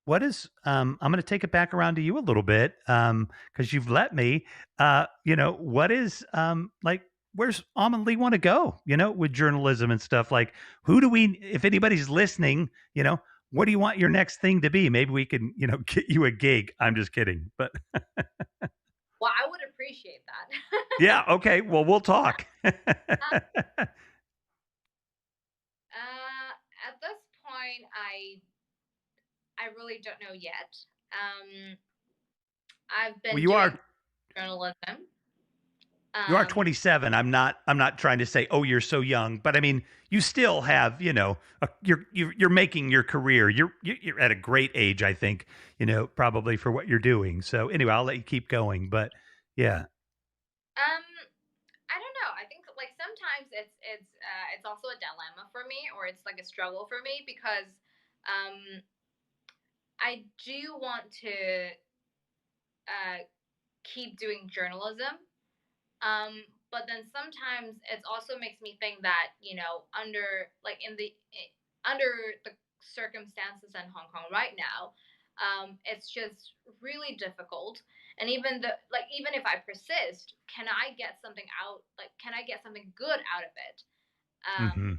Speaker 1: What is? I'm going to take it back around to you a little bit, because you've let me. What is like? Where's Almond Lee want to go? With journalism and stuff. Like, who do we? If anybody's listening, what do you want your next thing to be? Maybe we can, get you a gig. I'm just kidding, but
Speaker 2: Well, I would appreciate that.
Speaker 1: yeah, okay. Well, we'll talk.
Speaker 2: At this point, I really don't know yet. I've
Speaker 1: Well,
Speaker 2: been doing journalism.
Speaker 1: you are
Speaker 2: Um,
Speaker 1: 27. I'm not trying to say, oh, you're so young, but I mean, you still have, you're making your career. You're at a great age, I think, probably for what you're doing. So anyway, I'll let you keep going. But yeah.
Speaker 2: um, I don't know. I think, like, sometimes it's also a dilemma for me, or it's like a struggle for me, because I do want to uh, keep doing journalism. But then sometimes it also makes me think that, under like in the under the circumstances in Hong Kong right now, it's just really difficult. And even if I persist, can I get something out? Like, can I get something good out of it?
Speaker 1: Hmm.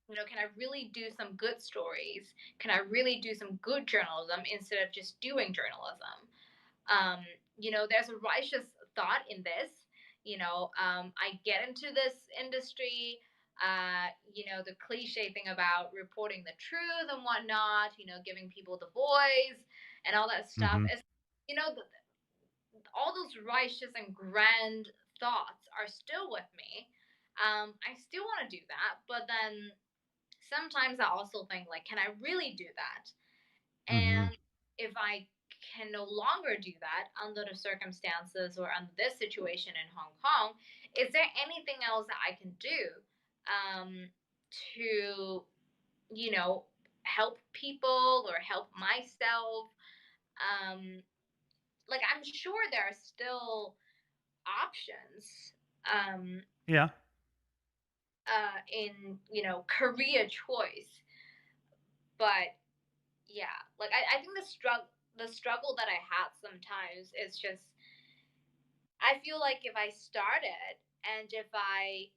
Speaker 2: Can I really do some good stories? Can I really do some good journalism instead of just doing journalism? um, there's a righteous thought in this. I get into this industry. The cliche thing about reporting the truth and whatnot, giving people the voice and all that stuff
Speaker 1: Hmm.
Speaker 2: is, you know, the, all those righteous and grand thoughts are still with me. I still want to do that, but then sometimes I also think, like, can I really do that?
Speaker 1: Hmm.
Speaker 2: And if I can no longer do that under the circumstances or under this situation in Hong Kong, is there anything else that I can do um, to, you know, help people or help myself? Um, like, I'm sure there are still options
Speaker 1: Yeah.
Speaker 2: in, career choice. But yeah, like I think the struggle that I had sometimes is just, I feel like if I started and if I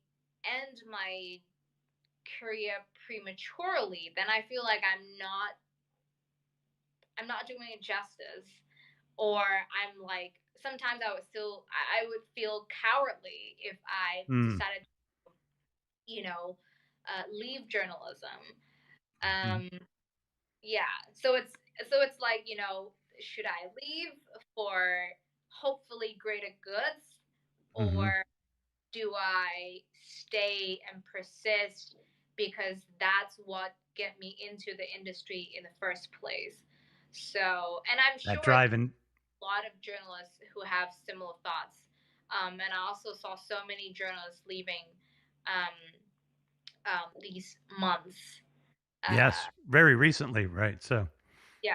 Speaker 2: end my career prematurely, then I feel like I'm not doing it justice. Or I'm like, sometimes I would feel cowardly if I
Speaker 1: Mm.
Speaker 2: decided to, leave journalism.
Speaker 1: Hmm.
Speaker 2: Um, yeah, so it's like, should I leave for hopefully greater goods,
Speaker 1: Hmm.
Speaker 2: or do I stay and persist because that's what get me into the industry in the first place? So, and I'm
Speaker 1: That
Speaker 2: sure there's
Speaker 1: driving.
Speaker 2: a lot of journalists who have similar thoughts. And I also saw so many journalists leaving um, these months.
Speaker 1: Yes,
Speaker 2: Uh,
Speaker 1: very recently, right? So
Speaker 2: yeah,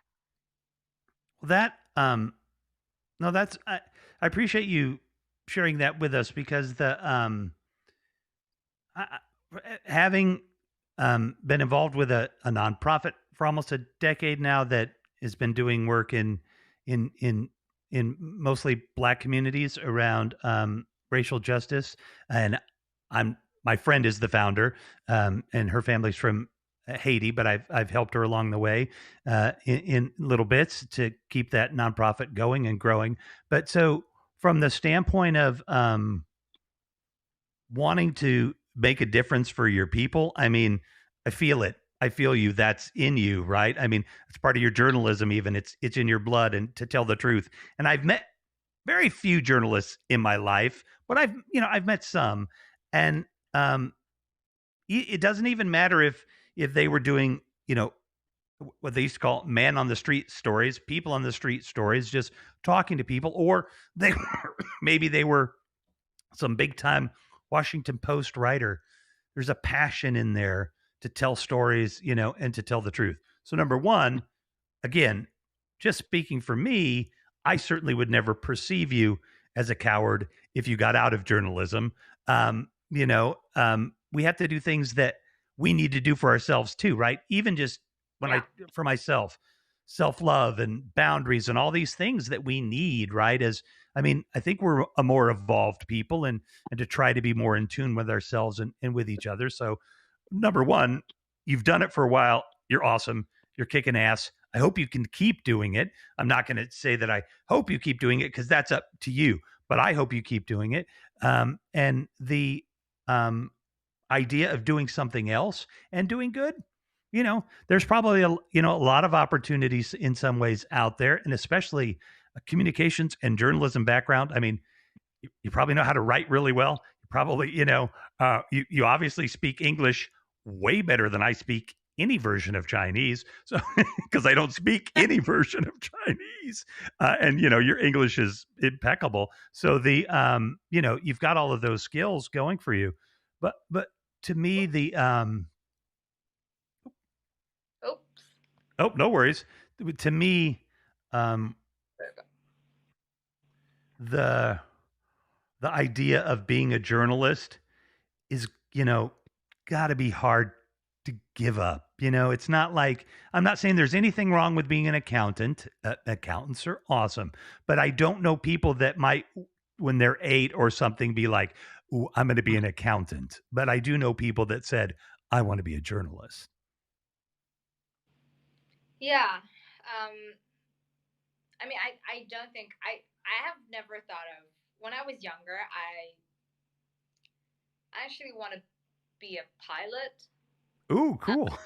Speaker 1: well, that no, I appreciate you sharing that with us because having been involved with a nonprofit for almost a decade now that has been doing work in in in mostly Black communities around racial justice, and I'm my friend is the founder, and her family's from Haiti, but I've helped her along the way in little bits to keep that nonprofit going and growing. But so from the standpoint of wanting to make a difference for your people, I mean, I feel it. I feel you. That's in you, right? I mean, it's part of your journalism. Even it's in your blood, and to tell the truth. And I've met very few journalists in my life, but I've met some, and um, it doesn't even matter if they were doing what they used to call man on the street stories, people on the street stories, just talking to people, or they maybe they were some big time Washington Post writer. There's a passion in there to tell stories, and to tell the truth. So, number one, again, just speaking for me, I certainly would never perceive you as a coward if you got out of journalism. We have to do things that we need to do for ourselves too, right? Even just when
Speaker 2: yeah,
Speaker 1: for myself, self love and boundaries and all these things that we need, right? I mean, I think we're a more evolved people, and to try to be more in tune with ourselves and with each other. So, number one, you've done it for a while. You're awesome. You're kicking ass. I hope you can keep doing it. I'm not going to say that I hope you keep doing it because that's up to you, but I hope you keep doing it. And the um, idea of doing something else and doing good, there's probably a lot of opportunities in some ways out there, and especially a communications and journalism background. I mean, you probably know how to write really well. You probably, you obviously speak English way better than I speak any version of Chinese. So, because I don't speak any version of Chinese, and your English is impeccable. So you've got all of those skills going for you. But to me the
Speaker 2: Oops.
Speaker 1: oh, no worries. To me, um,
Speaker 2: There we go.
Speaker 1: the the idea of being a journalist is, got to be hard to give up. It's not like I'm not saying there's anything wrong with being an accountant. Accountants are awesome, but I don't know people that might, when they're 8 or something, be like, "Ooh, I'm going to be an accountant." But I do know people that said, "I want to be a journalist."
Speaker 2: Yeah. I mean, I don't think I have never thought of when I was younger. I actually want to be a pilot.
Speaker 1: Ooh,
Speaker 2: Uh,
Speaker 1: cool.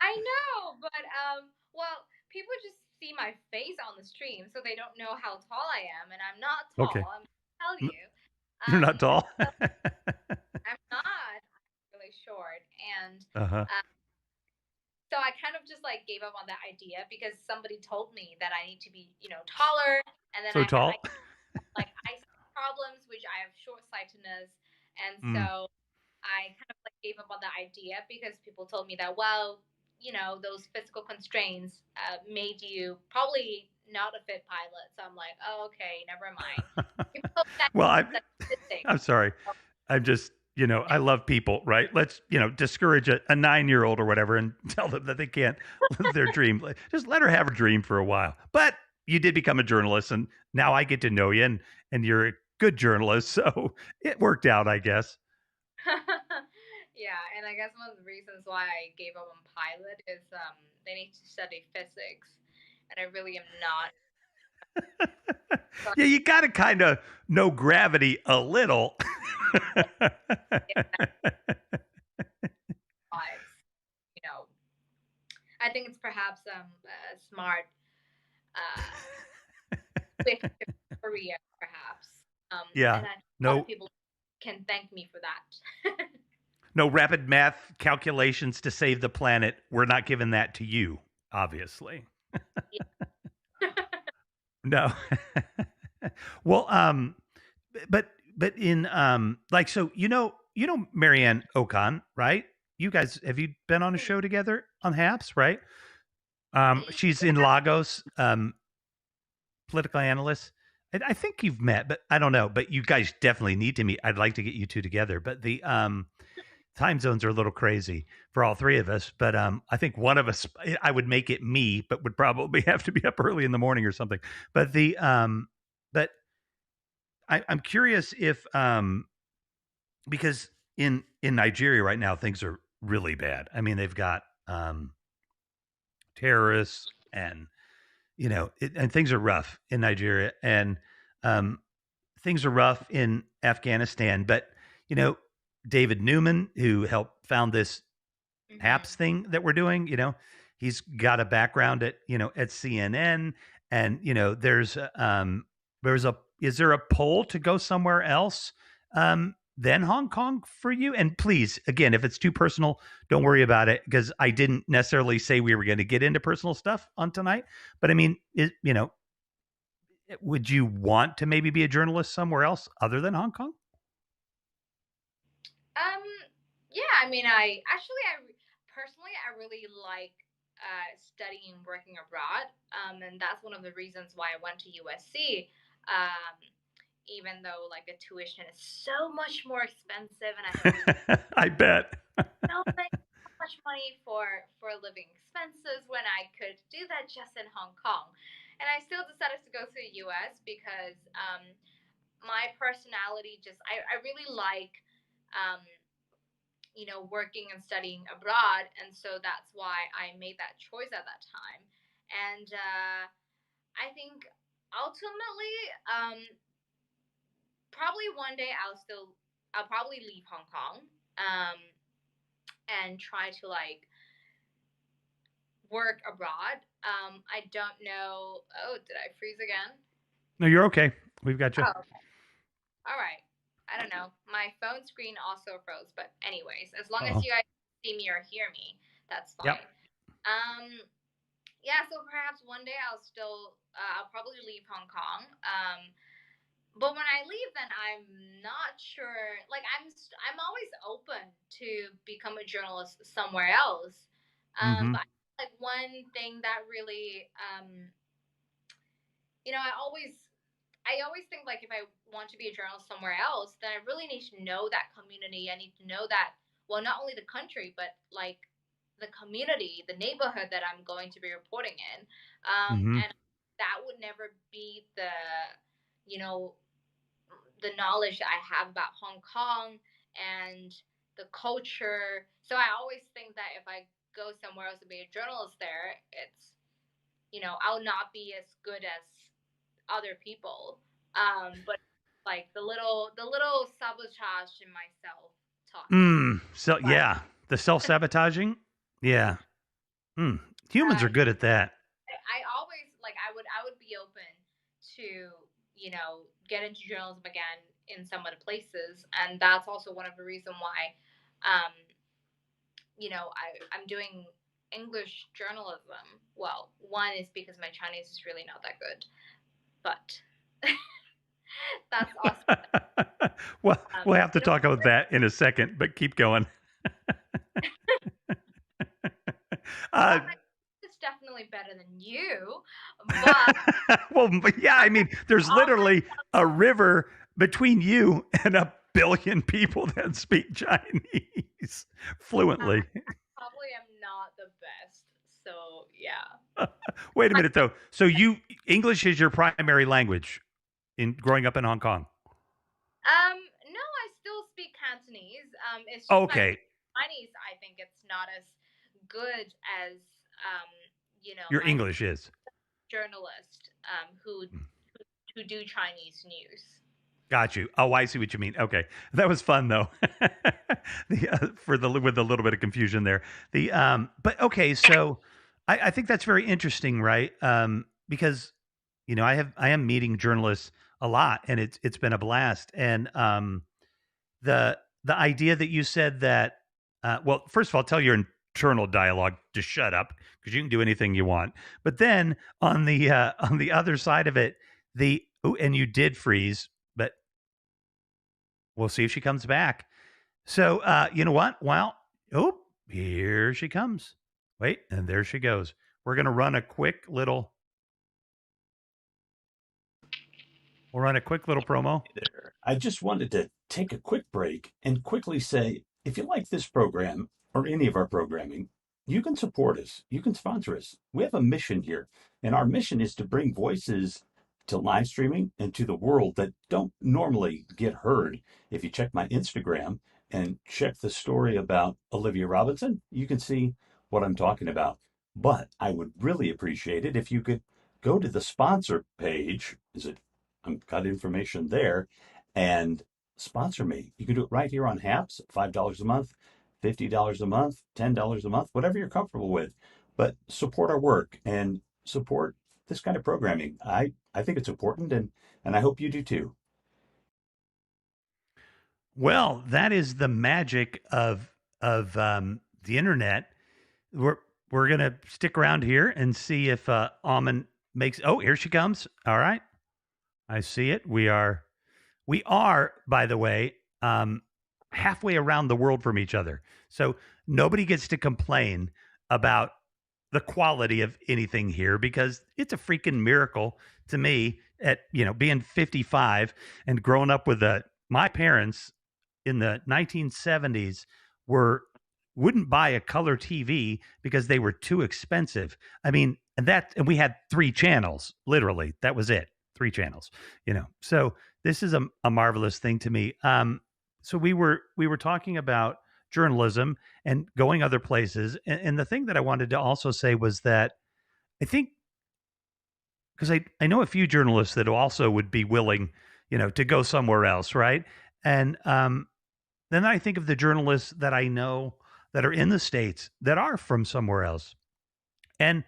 Speaker 2: I know, but well, people just see my face on the stream, so they don't know how tall I am, and I'm not
Speaker 1: Okay,
Speaker 2: tall. I'm gonna tell you.
Speaker 1: you're not tall.
Speaker 2: So I'm not. I'm really short, and
Speaker 1: Uh huh.
Speaker 2: uh, so I kind of just like gave up on that idea because somebody told me that I need to be, taller, and then
Speaker 1: So
Speaker 2: I
Speaker 1: tall.
Speaker 2: like eyesight problems, which I have short sightedness, and
Speaker 1: Mm.
Speaker 2: so I kind of like gave up on that idea because people told me that, well, those physical constraints made you probably not a fit pilot. So I'm like, oh, okay, never mind. People told me that
Speaker 1: Well,
Speaker 2: that's statistic.
Speaker 1: I'm sorry. I'm just, I love people, right? Let's, discourage a 9-year old or whatever and tell them that they can't live their dream. Just let her have her dream for a while. But you did become a journalist, and now I get to know you, and you're a good journalist. So it worked out, I guess.
Speaker 2: Yeah, and I guess one of the reasons why I gave up on pilot is they need to study physics, and I really am not. But
Speaker 1: Yeah, you got to kind of know gravity a little.
Speaker 2: lives, you know, I think it's perhaps a smart switch to Korea, perhaps.
Speaker 1: Yeah.
Speaker 2: And a lot of
Speaker 1: No,
Speaker 2: people can thank me for that.
Speaker 1: no rapid math calculations to save the planet. We're not giving that to you, obviously. No. Well, but in like so Marianne Ocon, right? You guys, have you been on a show together on Haps, right? She's in Lagos, political analyst. I think you've met, but I don't know. But you guys definitely need to meet. I'd like to get you two together. But the time zones are a little crazy for all three of us. But I think one of us, I would make it me, but would probably have to be up early in the morning or something. But but I'm curious if because in Nigeria right now things are really bad. I mean, they've got terrorists and and things are rough in Nigeria, and um, things are rough in Afghanistan. But you know, David Newman, who helped found this
Speaker 2: Hmm.
Speaker 1: apps thing that we're doing, he's got a background at at CNN, and there's a is there a poll to go somewhere else than Hong Kong for you? And please, again, if it's too personal, don't worry about it because I didn't necessarily say we were going to get into personal stuff on tonight. But I mean, would you want to maybe be a journalist somewhere else other than Hong Kong?
Speaker 2: Um, yeah, I mean, personally, I really like studying and working abroad, and that's one of the reasons why I went to USC. Um, Even though like the tuition is so much more expensive, and I had to
Speaker 1: I bet.
Speaker 2: so much money for living expenses when I could do that just in Hong Kong. And I still decided to go to the US because my personality I really like um, working and studying abroad, and so that's why I made that choice at that time. And I think ultimately, probably one day I'll probably leave Hong Kong um, and try to like work abroad. I don't know. Oh, did I freeze again?
Speaker 1: No, you're okay. We've got you.
Speaker 2: Oh, all right. I don't know. My phone screen also froze, but anyways, as long as
Speaker 1: Oh,
Speaker 2: you guys see me or hear me, that's
Speaker 1: yep.
Speaker 2: fine. Um, yeah. So perhaps one day I'll probably leave Hong Kong. but when I leave, then I'm not sure. Like I'm always open to become a journalist somewhere else.
Speaker 1: Hmm.
Speaker 2: But like one thing that really, you know, I always think like if I want to be a journalist somewhere else, then I really need to know that community. I need to know that, well, not only the country, but like the community, the neighborhood that I'm going to be reporting in.
Speaker 1: Hmm.
Speaker 2: And that would never be you know, the knowledge that I have about Hong Kong and the culture. So I always think that if I go somewhere else to be a journalist there, it's, you know, I'll not be as good as other people. But like the little sabotage in myself talking.
Speaker 1: So
Speaker 2: But
Speaker 1: yeah, the self-sabotaging. Yeah. Mm. Humans are
Speaker 2: yeah,
Speaker 1: good at that.
Speaker 2: I always like I would be open to, you know, get into journalism again in some other places, and that's also one of the reason why, um, you know, I'm doing English journalism. Well, one is because my Chinese is really not that good, but that's also
Speaker 1: Well, we'll have to
Speaker 2: you know,
Speaker 1: talk about that in a second, but keep going.
Speaker 2: well,
Speaker 1: uh,
Speaker 2: it's definitely better than you, but
Speaker 1: well, yeah, I mean, there's
Speaker 2: all my
Speaker 1: literally a river between you and a billion people that speak Chinese fluently.
Speaker 2: probably am not the best. So yeah.
Speaker 1: Wait a minute, though. So English is your primary language in growing up in Hong Kong.
Speaker 2: No, I still speak Cantonese. It's just like
Speaker 1: Okay,
Speaker 2: Chinese. I think it's not as good as um, you know,
Speaker 1: your
Speaker 2: my
Speaker 1: English is.
Speaker 2: journalist who do Chinese news.
Speaker 1: Got you. Oh, I see what you mean. Okay, that was fun though. For the with a little bit of confusion there. But okay, so I think that's very interesting, right? Because I am meeting journalists a lot, and it's been a blast. And the idea that you said that, well, first of all, tell your internal dialogue to shut up because you can do anything you want. But then on the other side of it, and you did freeze, but we'll see if she comes back. So, you know what? Well, oh, here she comes. Wait, and there she goes. We're going to run a quick little, we'll run a quick little promo.
Speaker 3: There. I just wanted to take a quick break and quickly say if you like this program or any of our programming, you can support us. You can sponsor us. We have a mission here, and our mission is to bring voices to live streaming and to the world that don't normally get heard. If you check my Instagram and check the story about Olivia Robinson, you can see what I'm talking about. But I would really appreciate it if you could go to the sponsor page. Is it I've got information there and sponsor me. You can do it right here on HAPS, $5 a month, $50 a month, $10 a month, whatever you're comfortable with. But support our work and support this kind of programming. I think it's important and I hope you do too.
Speaker 1: Well, that is the magic of the internet. We're we're gonna stick around here and see if Almond makes. Oh, here she comes. All right, I see it. We are, by the way, halfway around the world from each other. So nobody gets to complain about the quality of anything here because it's a freaking miracle to me at, being 55 and growing up with my parents in the 1970s were wouldn't buy a color TV because they were too expensive. I mean, and we had three channels, literally. That was it. Three channels, So this is a marvelous thing to me. So we were talking about journalism and going other places, and the thing that I wanted to also say was that I think because I know a few journalists that also would be willing, to go somewhere else, right? And then I think of the journalists that I know that are in the states that are from somewhere else, and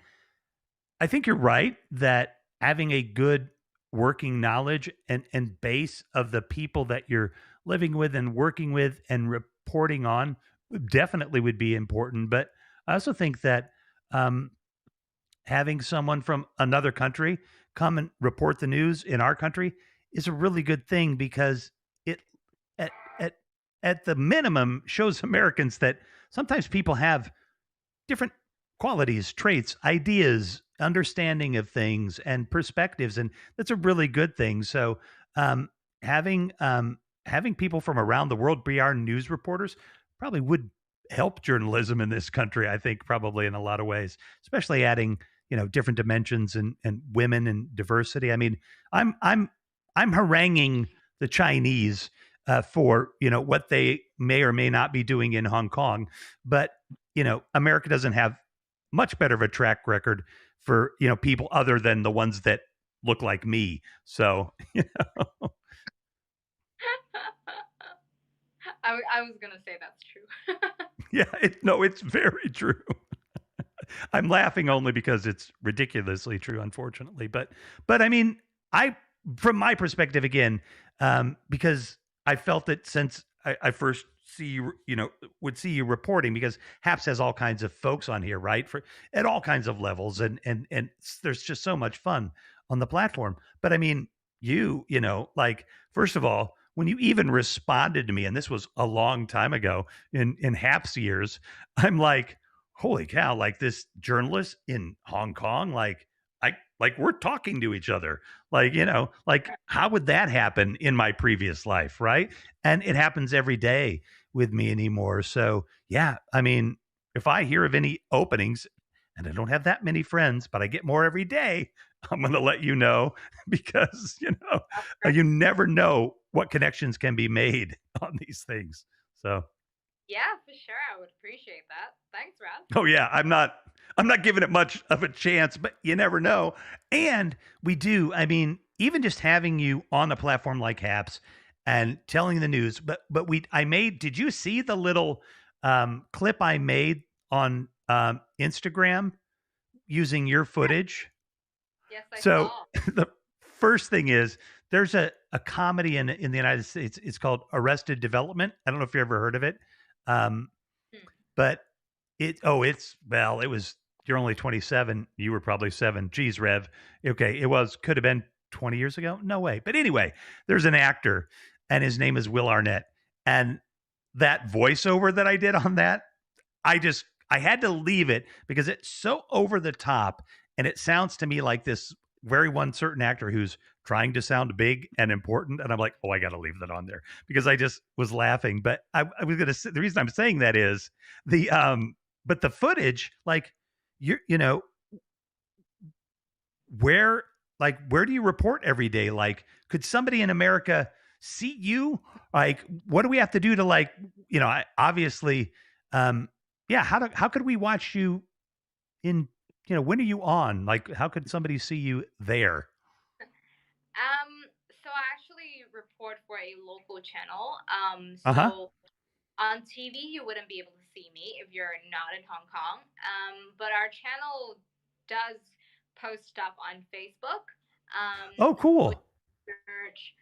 Speaker 1: I think you're right that having a good working knowledge and base of the people that you're living with and working with and reporting on definitely would be important. But I also think that um, having someone from another country come and report the news in our country is a really good thing because it at at at the minimum shows Americans that sometimes people have different qualities, traits, ideas, understanding of things, and perspectives, and that's a really good thing. So, um, having having people from around the world be our news reporters probably would help journalism in this country. I think probably in a lot of ways, especially adding different dimensions and women and diversity. I mean, I'm I'm I'm haranguing the Chinese for what they may or may not be doing in Hong Kong, but America doesn't have much better of a track record for, people other than the ones that look like me. So,
Speaker 2: I was gonna say that's true.
Speaker 1: yeah, no, it's very true. I'm laughing only because it's ridiculously true, unfortunately. But I mean, I from my perspective again, because I felt that since I first see you, would see you reporting because Haps has all kinds of folks on here, right? For at all kinds of levels, and there's just so much fun on the platform. But I mean, like first of all, when you even responded to me, and this was a long time ago in Haps years, I'm like, holy cow, like this journalist in Hong Kong, like we're talking to each other. Like, like how would that happen in my previous life, right? And it happens every day with me anymore. So, yeah, I mean, if I hear of any openings and I don't have that many friends, but I get more every day, I'm going to let you know because, you never know what connections can be made on these things. So,
Speaker 2: Yeah, for sure. I would appreciate that. Thanks, Ralph.
Speaker 1: oh yeah, I'm not giving it much of a chance, but you never know. And we do. I mean, even just having you on a platform like Haps and telling the news, but I made did you see the little clip I made on Instagram using your footage?
Speaker 2: Yes, I
Speaker 1: So
Speaker 2: saw.
Speaker 1: the first thing is there's a comedy in the United States. It's called Arrested Development. I don't know if you ever heard of it. Um,
Speaker 2: Hmm.
Speaker 1: but it was you're only 27. You were probably 7. Geez, Rev. Okay, could have been 20 years ago. No way. But anyway, there's an actor, and his name is Will Arnett, and that voiceover that I did on that, I had to leave it because it's so over the top, and it sounds to me like this very one certain actor who's trying to sound big and important, and I'm like, oh, I got to leave that on there because I just was laughing. But I was gonna say the reason I'm saying that is the but the footage, like where where do you report every day? Like, could somebody in America see you? Like, what do we have to do to obviously, um, yeah. How could we watch you in? When are you on? Like, how could somebody see you there?
Speaker 2: So I actually report for a local channel.
Speaker 1: Uh huh.
Speaker 2: So on TV, you wouldn't be able to see me if you're not in Hong Kong. But our channel does post stuff on Facebook.
Speaker 1: Oh,
Speaker 2: Which
Speaker 1: cool.
Speaker 2: search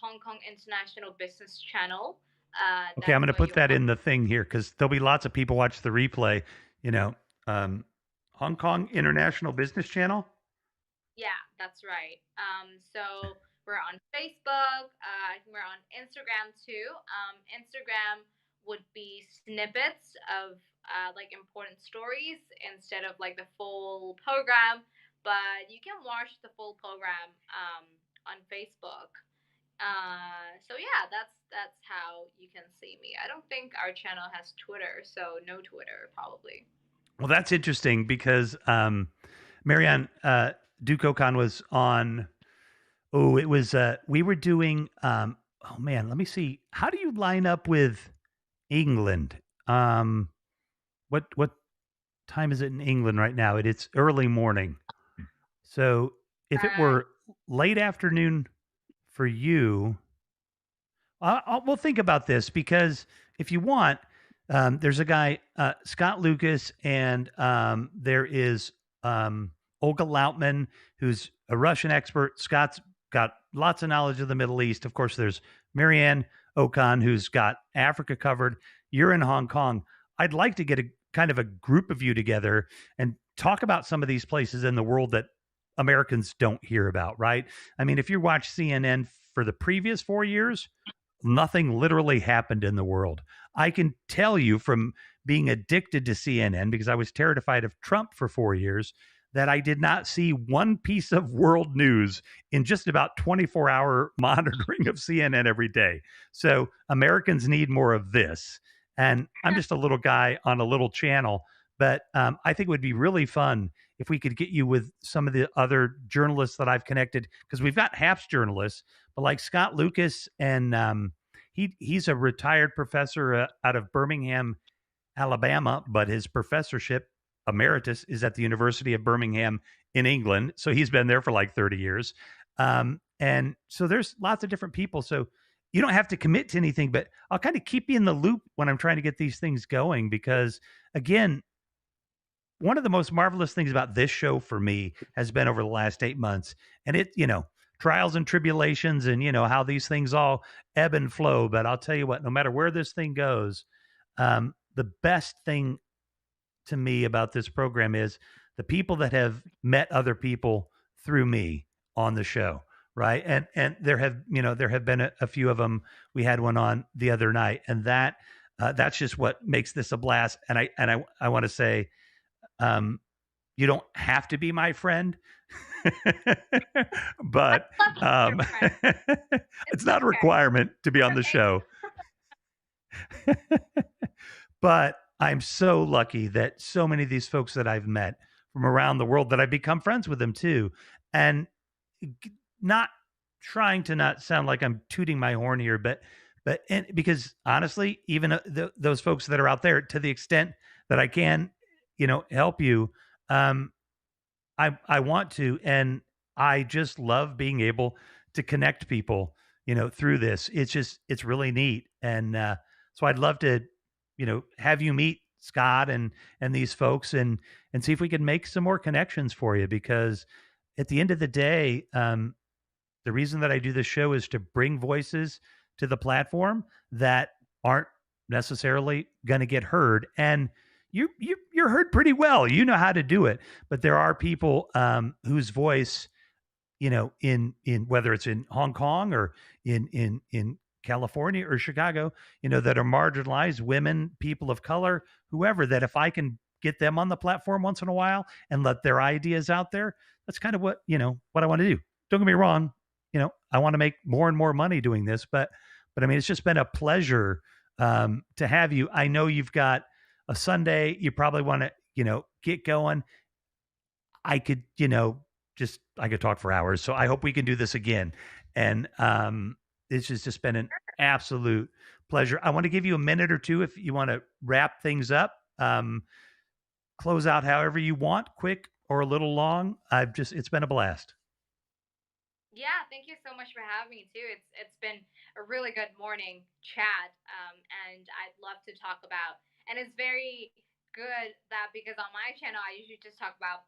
Speaker 2: Hong Kong International Business Channel.
Speaker 1: Okay, I'm
Speaker 2: That's
Speaker 1: going to
Speaker 2: where
Speaker 1: put
Speaker 2: you'll
Speaker 1: that
Speaker 2: find.
Speaker 1: in the thing here because there'll be lots of people watch the replay. You know, um, Hong Kong International Business Channel.
Speaker 2: Yeah, that's right. So we're on Facebook. We're on Instagram too. Instagram would be snippets of like important stories instead of like the full program, but you can watch the full program on Facebook. So yeah, that's how you can see me. I don't think our channel has Twitter, so no Twitter probably.
Speaker 1: Well, that's interesting because Marianne Duco-Khan was on. Oh, it was. We were doing. Oh man, let me see. How do you line up with England? What time is it in England right now? It's early morning. So if it
Speaker 2: Right.
Speaker 1: were late afternoon for you, we'll think about this because if you want, there's a guy, Scott Lucas, and there is Olga Lautman, who's a Russian expert. Scott's got lots of knowledge of the Middle East. Of course, there's Marianne Okan, who's got Africa covered. You're in Hong Kong. I'd like to get a kind of a group of you together and talk about some of these places in the world that Americans don't hear about, right? I mean, if you watch CNN for the previous 4 years, nothing literally happened in the world. I can tell you from being addicted to CNN because I was terrified of Trump for 4 years that I did not see one piece of world news in just about 24-hour monitoring of CNN every day. So Americans need more of this. And I'm just a little guy on a little channel, but I think it would be really fun if we could get you with some of the other journalists that I've connected, because we've got HAPS journalists, but like Scott Lucas, and he's a retired professor out of Birmingham, Alabama, but his professorship emeritus is at the University of Birmingham in England. So he's been there for like 30 years. And so there's lots of different people. So you don't have to commit to anything, but I'll kind of keep you in the loop when I'm trying to get these things going because, again, one of the most marvelous things about this show for me has been over the last 8 months. And trials and tribulations and, how these things all ebb and flow. But I'll tell you what, no matter where this thing goes, the best thing to me about this program is the people that have met other people through me on the show. Right. And there have been a few of them. We had one on the other night, and that's just what makes this a blast. And I want to say, you don't have to be my friend, but
Speaker 2: Love to be your friend.
Speaker 1: it's
Speaker 2: It's
Speaker 1: not a
Speaker 2: okay.
Speaker 1: requirement to be on the
Speaker 2: Right.
Speaker 1: show. But I'm so lucky that so many of these folks that I've met from around the world that I've become friends with them too. And not trying to not sound like I'm tooting my horn here, but because honestly, even those folks that are out there, to the extent that I can, help you, um, I want to, and I just love being able to connect people, through this. It's really neat, and so I'd love to, have you meet Scott and these folks and see if we can make some more connections for you because at the end of the day, the reason that I do this show is to bring voices to the platform that aren't necessarily going to get heard. And you're heard pretty well. You know how to do it, but there are people whose voice, in whether it's in Hong Kong or in California or Chicago, that are marginalized, women, people of color, whoever. That if I can get them on the platform once in a while and let their ideas out there, that's kind of what I want to do. Don't get me wrong, I want to make more and more money doing this, but I mean, it's just been a pleasure to have you. I know you've got a Sunday. You probably want to, get going. I could, I could talk for hours. So I hope we can do this again. And this has just been an absolute pleasure. I want to give you a minute or two if you want to wrap things up, close out however you want, quick or a little long. It's been a blast.
Speaker 2: Yeah, thank you so much for having me too. It's been a really good morning chat, and I'd love to talk about. And it's very good that because on my channel I usually just talk about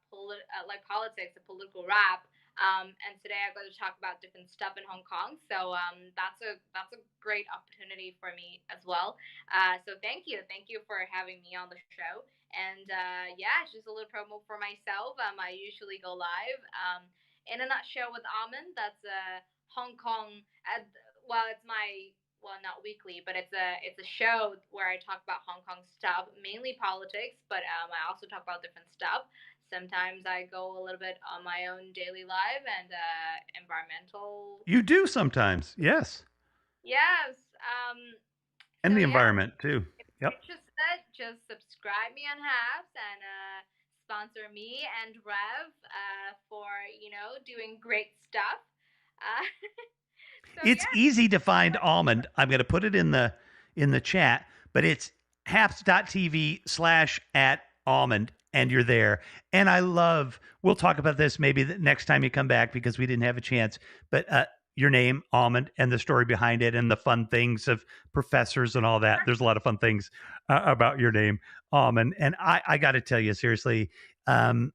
Speaker 2: like politics and political rap. And today I'm going to talk about different stuff in Hong Kong. So that's a great opportunity for me as well. So thank you for having me on the show. And yeah, it's just a little promo for myself. I usually go live. In a nutshell with Almond. That's a Hong Kong. Well, it's my not weekly, but it's a show where I talk about Hong Kong stuff, mainly politics, but I also talk about different stuff. Sometimes I go a little bit on my own daily life and environmental.
Speaker 1: You do sometimes, yes,
Speaker 2: Yes.
Speaker 1: and
Speaker 2: So
Speaker 1: the
Speaker 2: yeah,
Speaker 1: environment too.
Speaker 2: if
Speaker 1: Yep.
Speaker 2: you're interested, just subscribe me on Habs and sponsor me and Rev for doing great stuff. Uh, so
Speaker 1: It's
Speaker 2: yeah,
Speaker 1: easy to find Almond. I'm going to put it in the chat, but it's haps.tv/@almond, and you're there. And we'll talk about this maybe the next time you come back because we didn't have a chance, but your name, Almond, and the story behind it and the fun things of professors and all that. There's a lot of fun things about your name, Almond. And I got to tell you, seriously, um,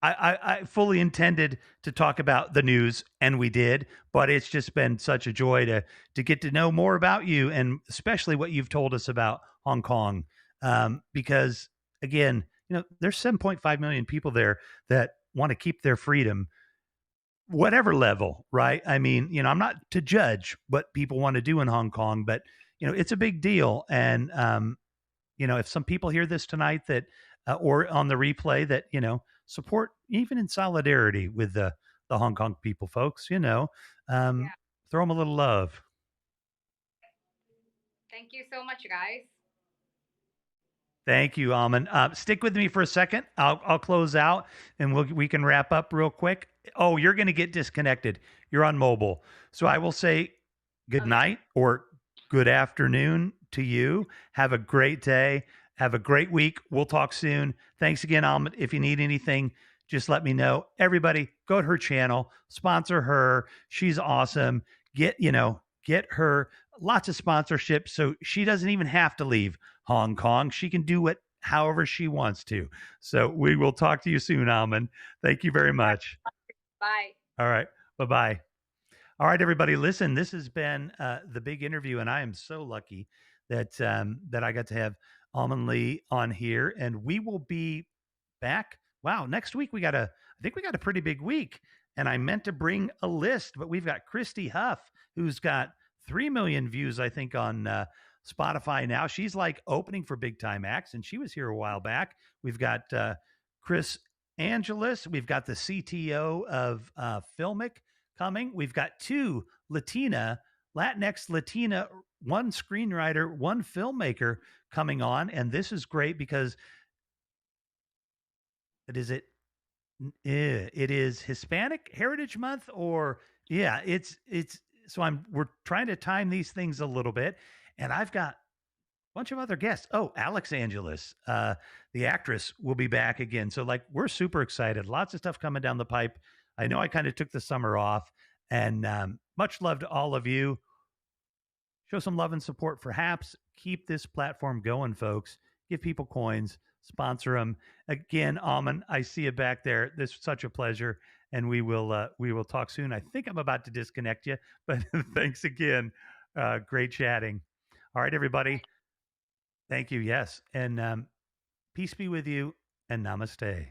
Speaker 1: I fully intended to talk about the news, and we did, but it's just been such a joy to get to know more about you, and especially what you've told us about Hong Kong. Because again, there's 7.5 million people there that want to keep their freedom, whatever level, right? I mean, I'm not to judge what people want to do in Hong Kong, but it's a big deal. And if some people hear this tonight that, or on the replay that, support even in solidarity with the Hong Kong people, folks, um,
Speaker 4: Yeah.
Speaker 1: throw them a little love.
Speaker 4: Thank you so much, guys.
Speaker 1: Thank you, Almond. Stick with me for a second. I'll close out and we can wrap up real quick. Oh, you're going to get disconnected. You're on mobile, so I will say good
Speaker 2: Okay.
Speaker 1: night or good afternoon to you. Have a great day. Have a great week. We'll talk soon. Thanks again, Almond. If you need anything, just let me know. Everybody, go to her channel, sponsor her. She's awesome. Get her lots of sponsorships so she doesn't even have to leave Hong Kong. She can do it however she wants to. So we will talk to you soon, Almond. Thank you very much.
Speaker 4: Bye.
Speaker 1: All right. Bye bye. All right, everybody. Listen, this has been the big interview, and I am so lucky that I got to have Almond Li on here, and we will be back. Wow, next week I think we got a pretty big week, and I meant to bring a list, but we've got Christy Huff, who's got 3 million views, I think, on Spotify now. She's like opening for big time acts, and she was here a while back. We've got Chris Angeles. We've got the CTO of Filmic coming. We've got two Latinx Latina, one screenwriter, one filmmaker coming on. And this is great because it is Hispanic Heritage Month, or yeah, it's so we're trying to time these things a little bit. And I've got bunch of other guests. Oh, Alex Angeles, the actress, will be back again. So, like, we're super excited. Lots of stuff coming down the pipe. I know I kind of took the summer off, and much love to all of you. Show some love and support for Haps. Keep this platform going, folks. Give people coins. Sponsor them. Again, Almond, I see you back there. This was such a pleasure, and we will talk soon. I think I'm about to disconnect you, but thanks again. Great chatting. All right, everybody. Thank you. Yes. And peace be with you and namaste.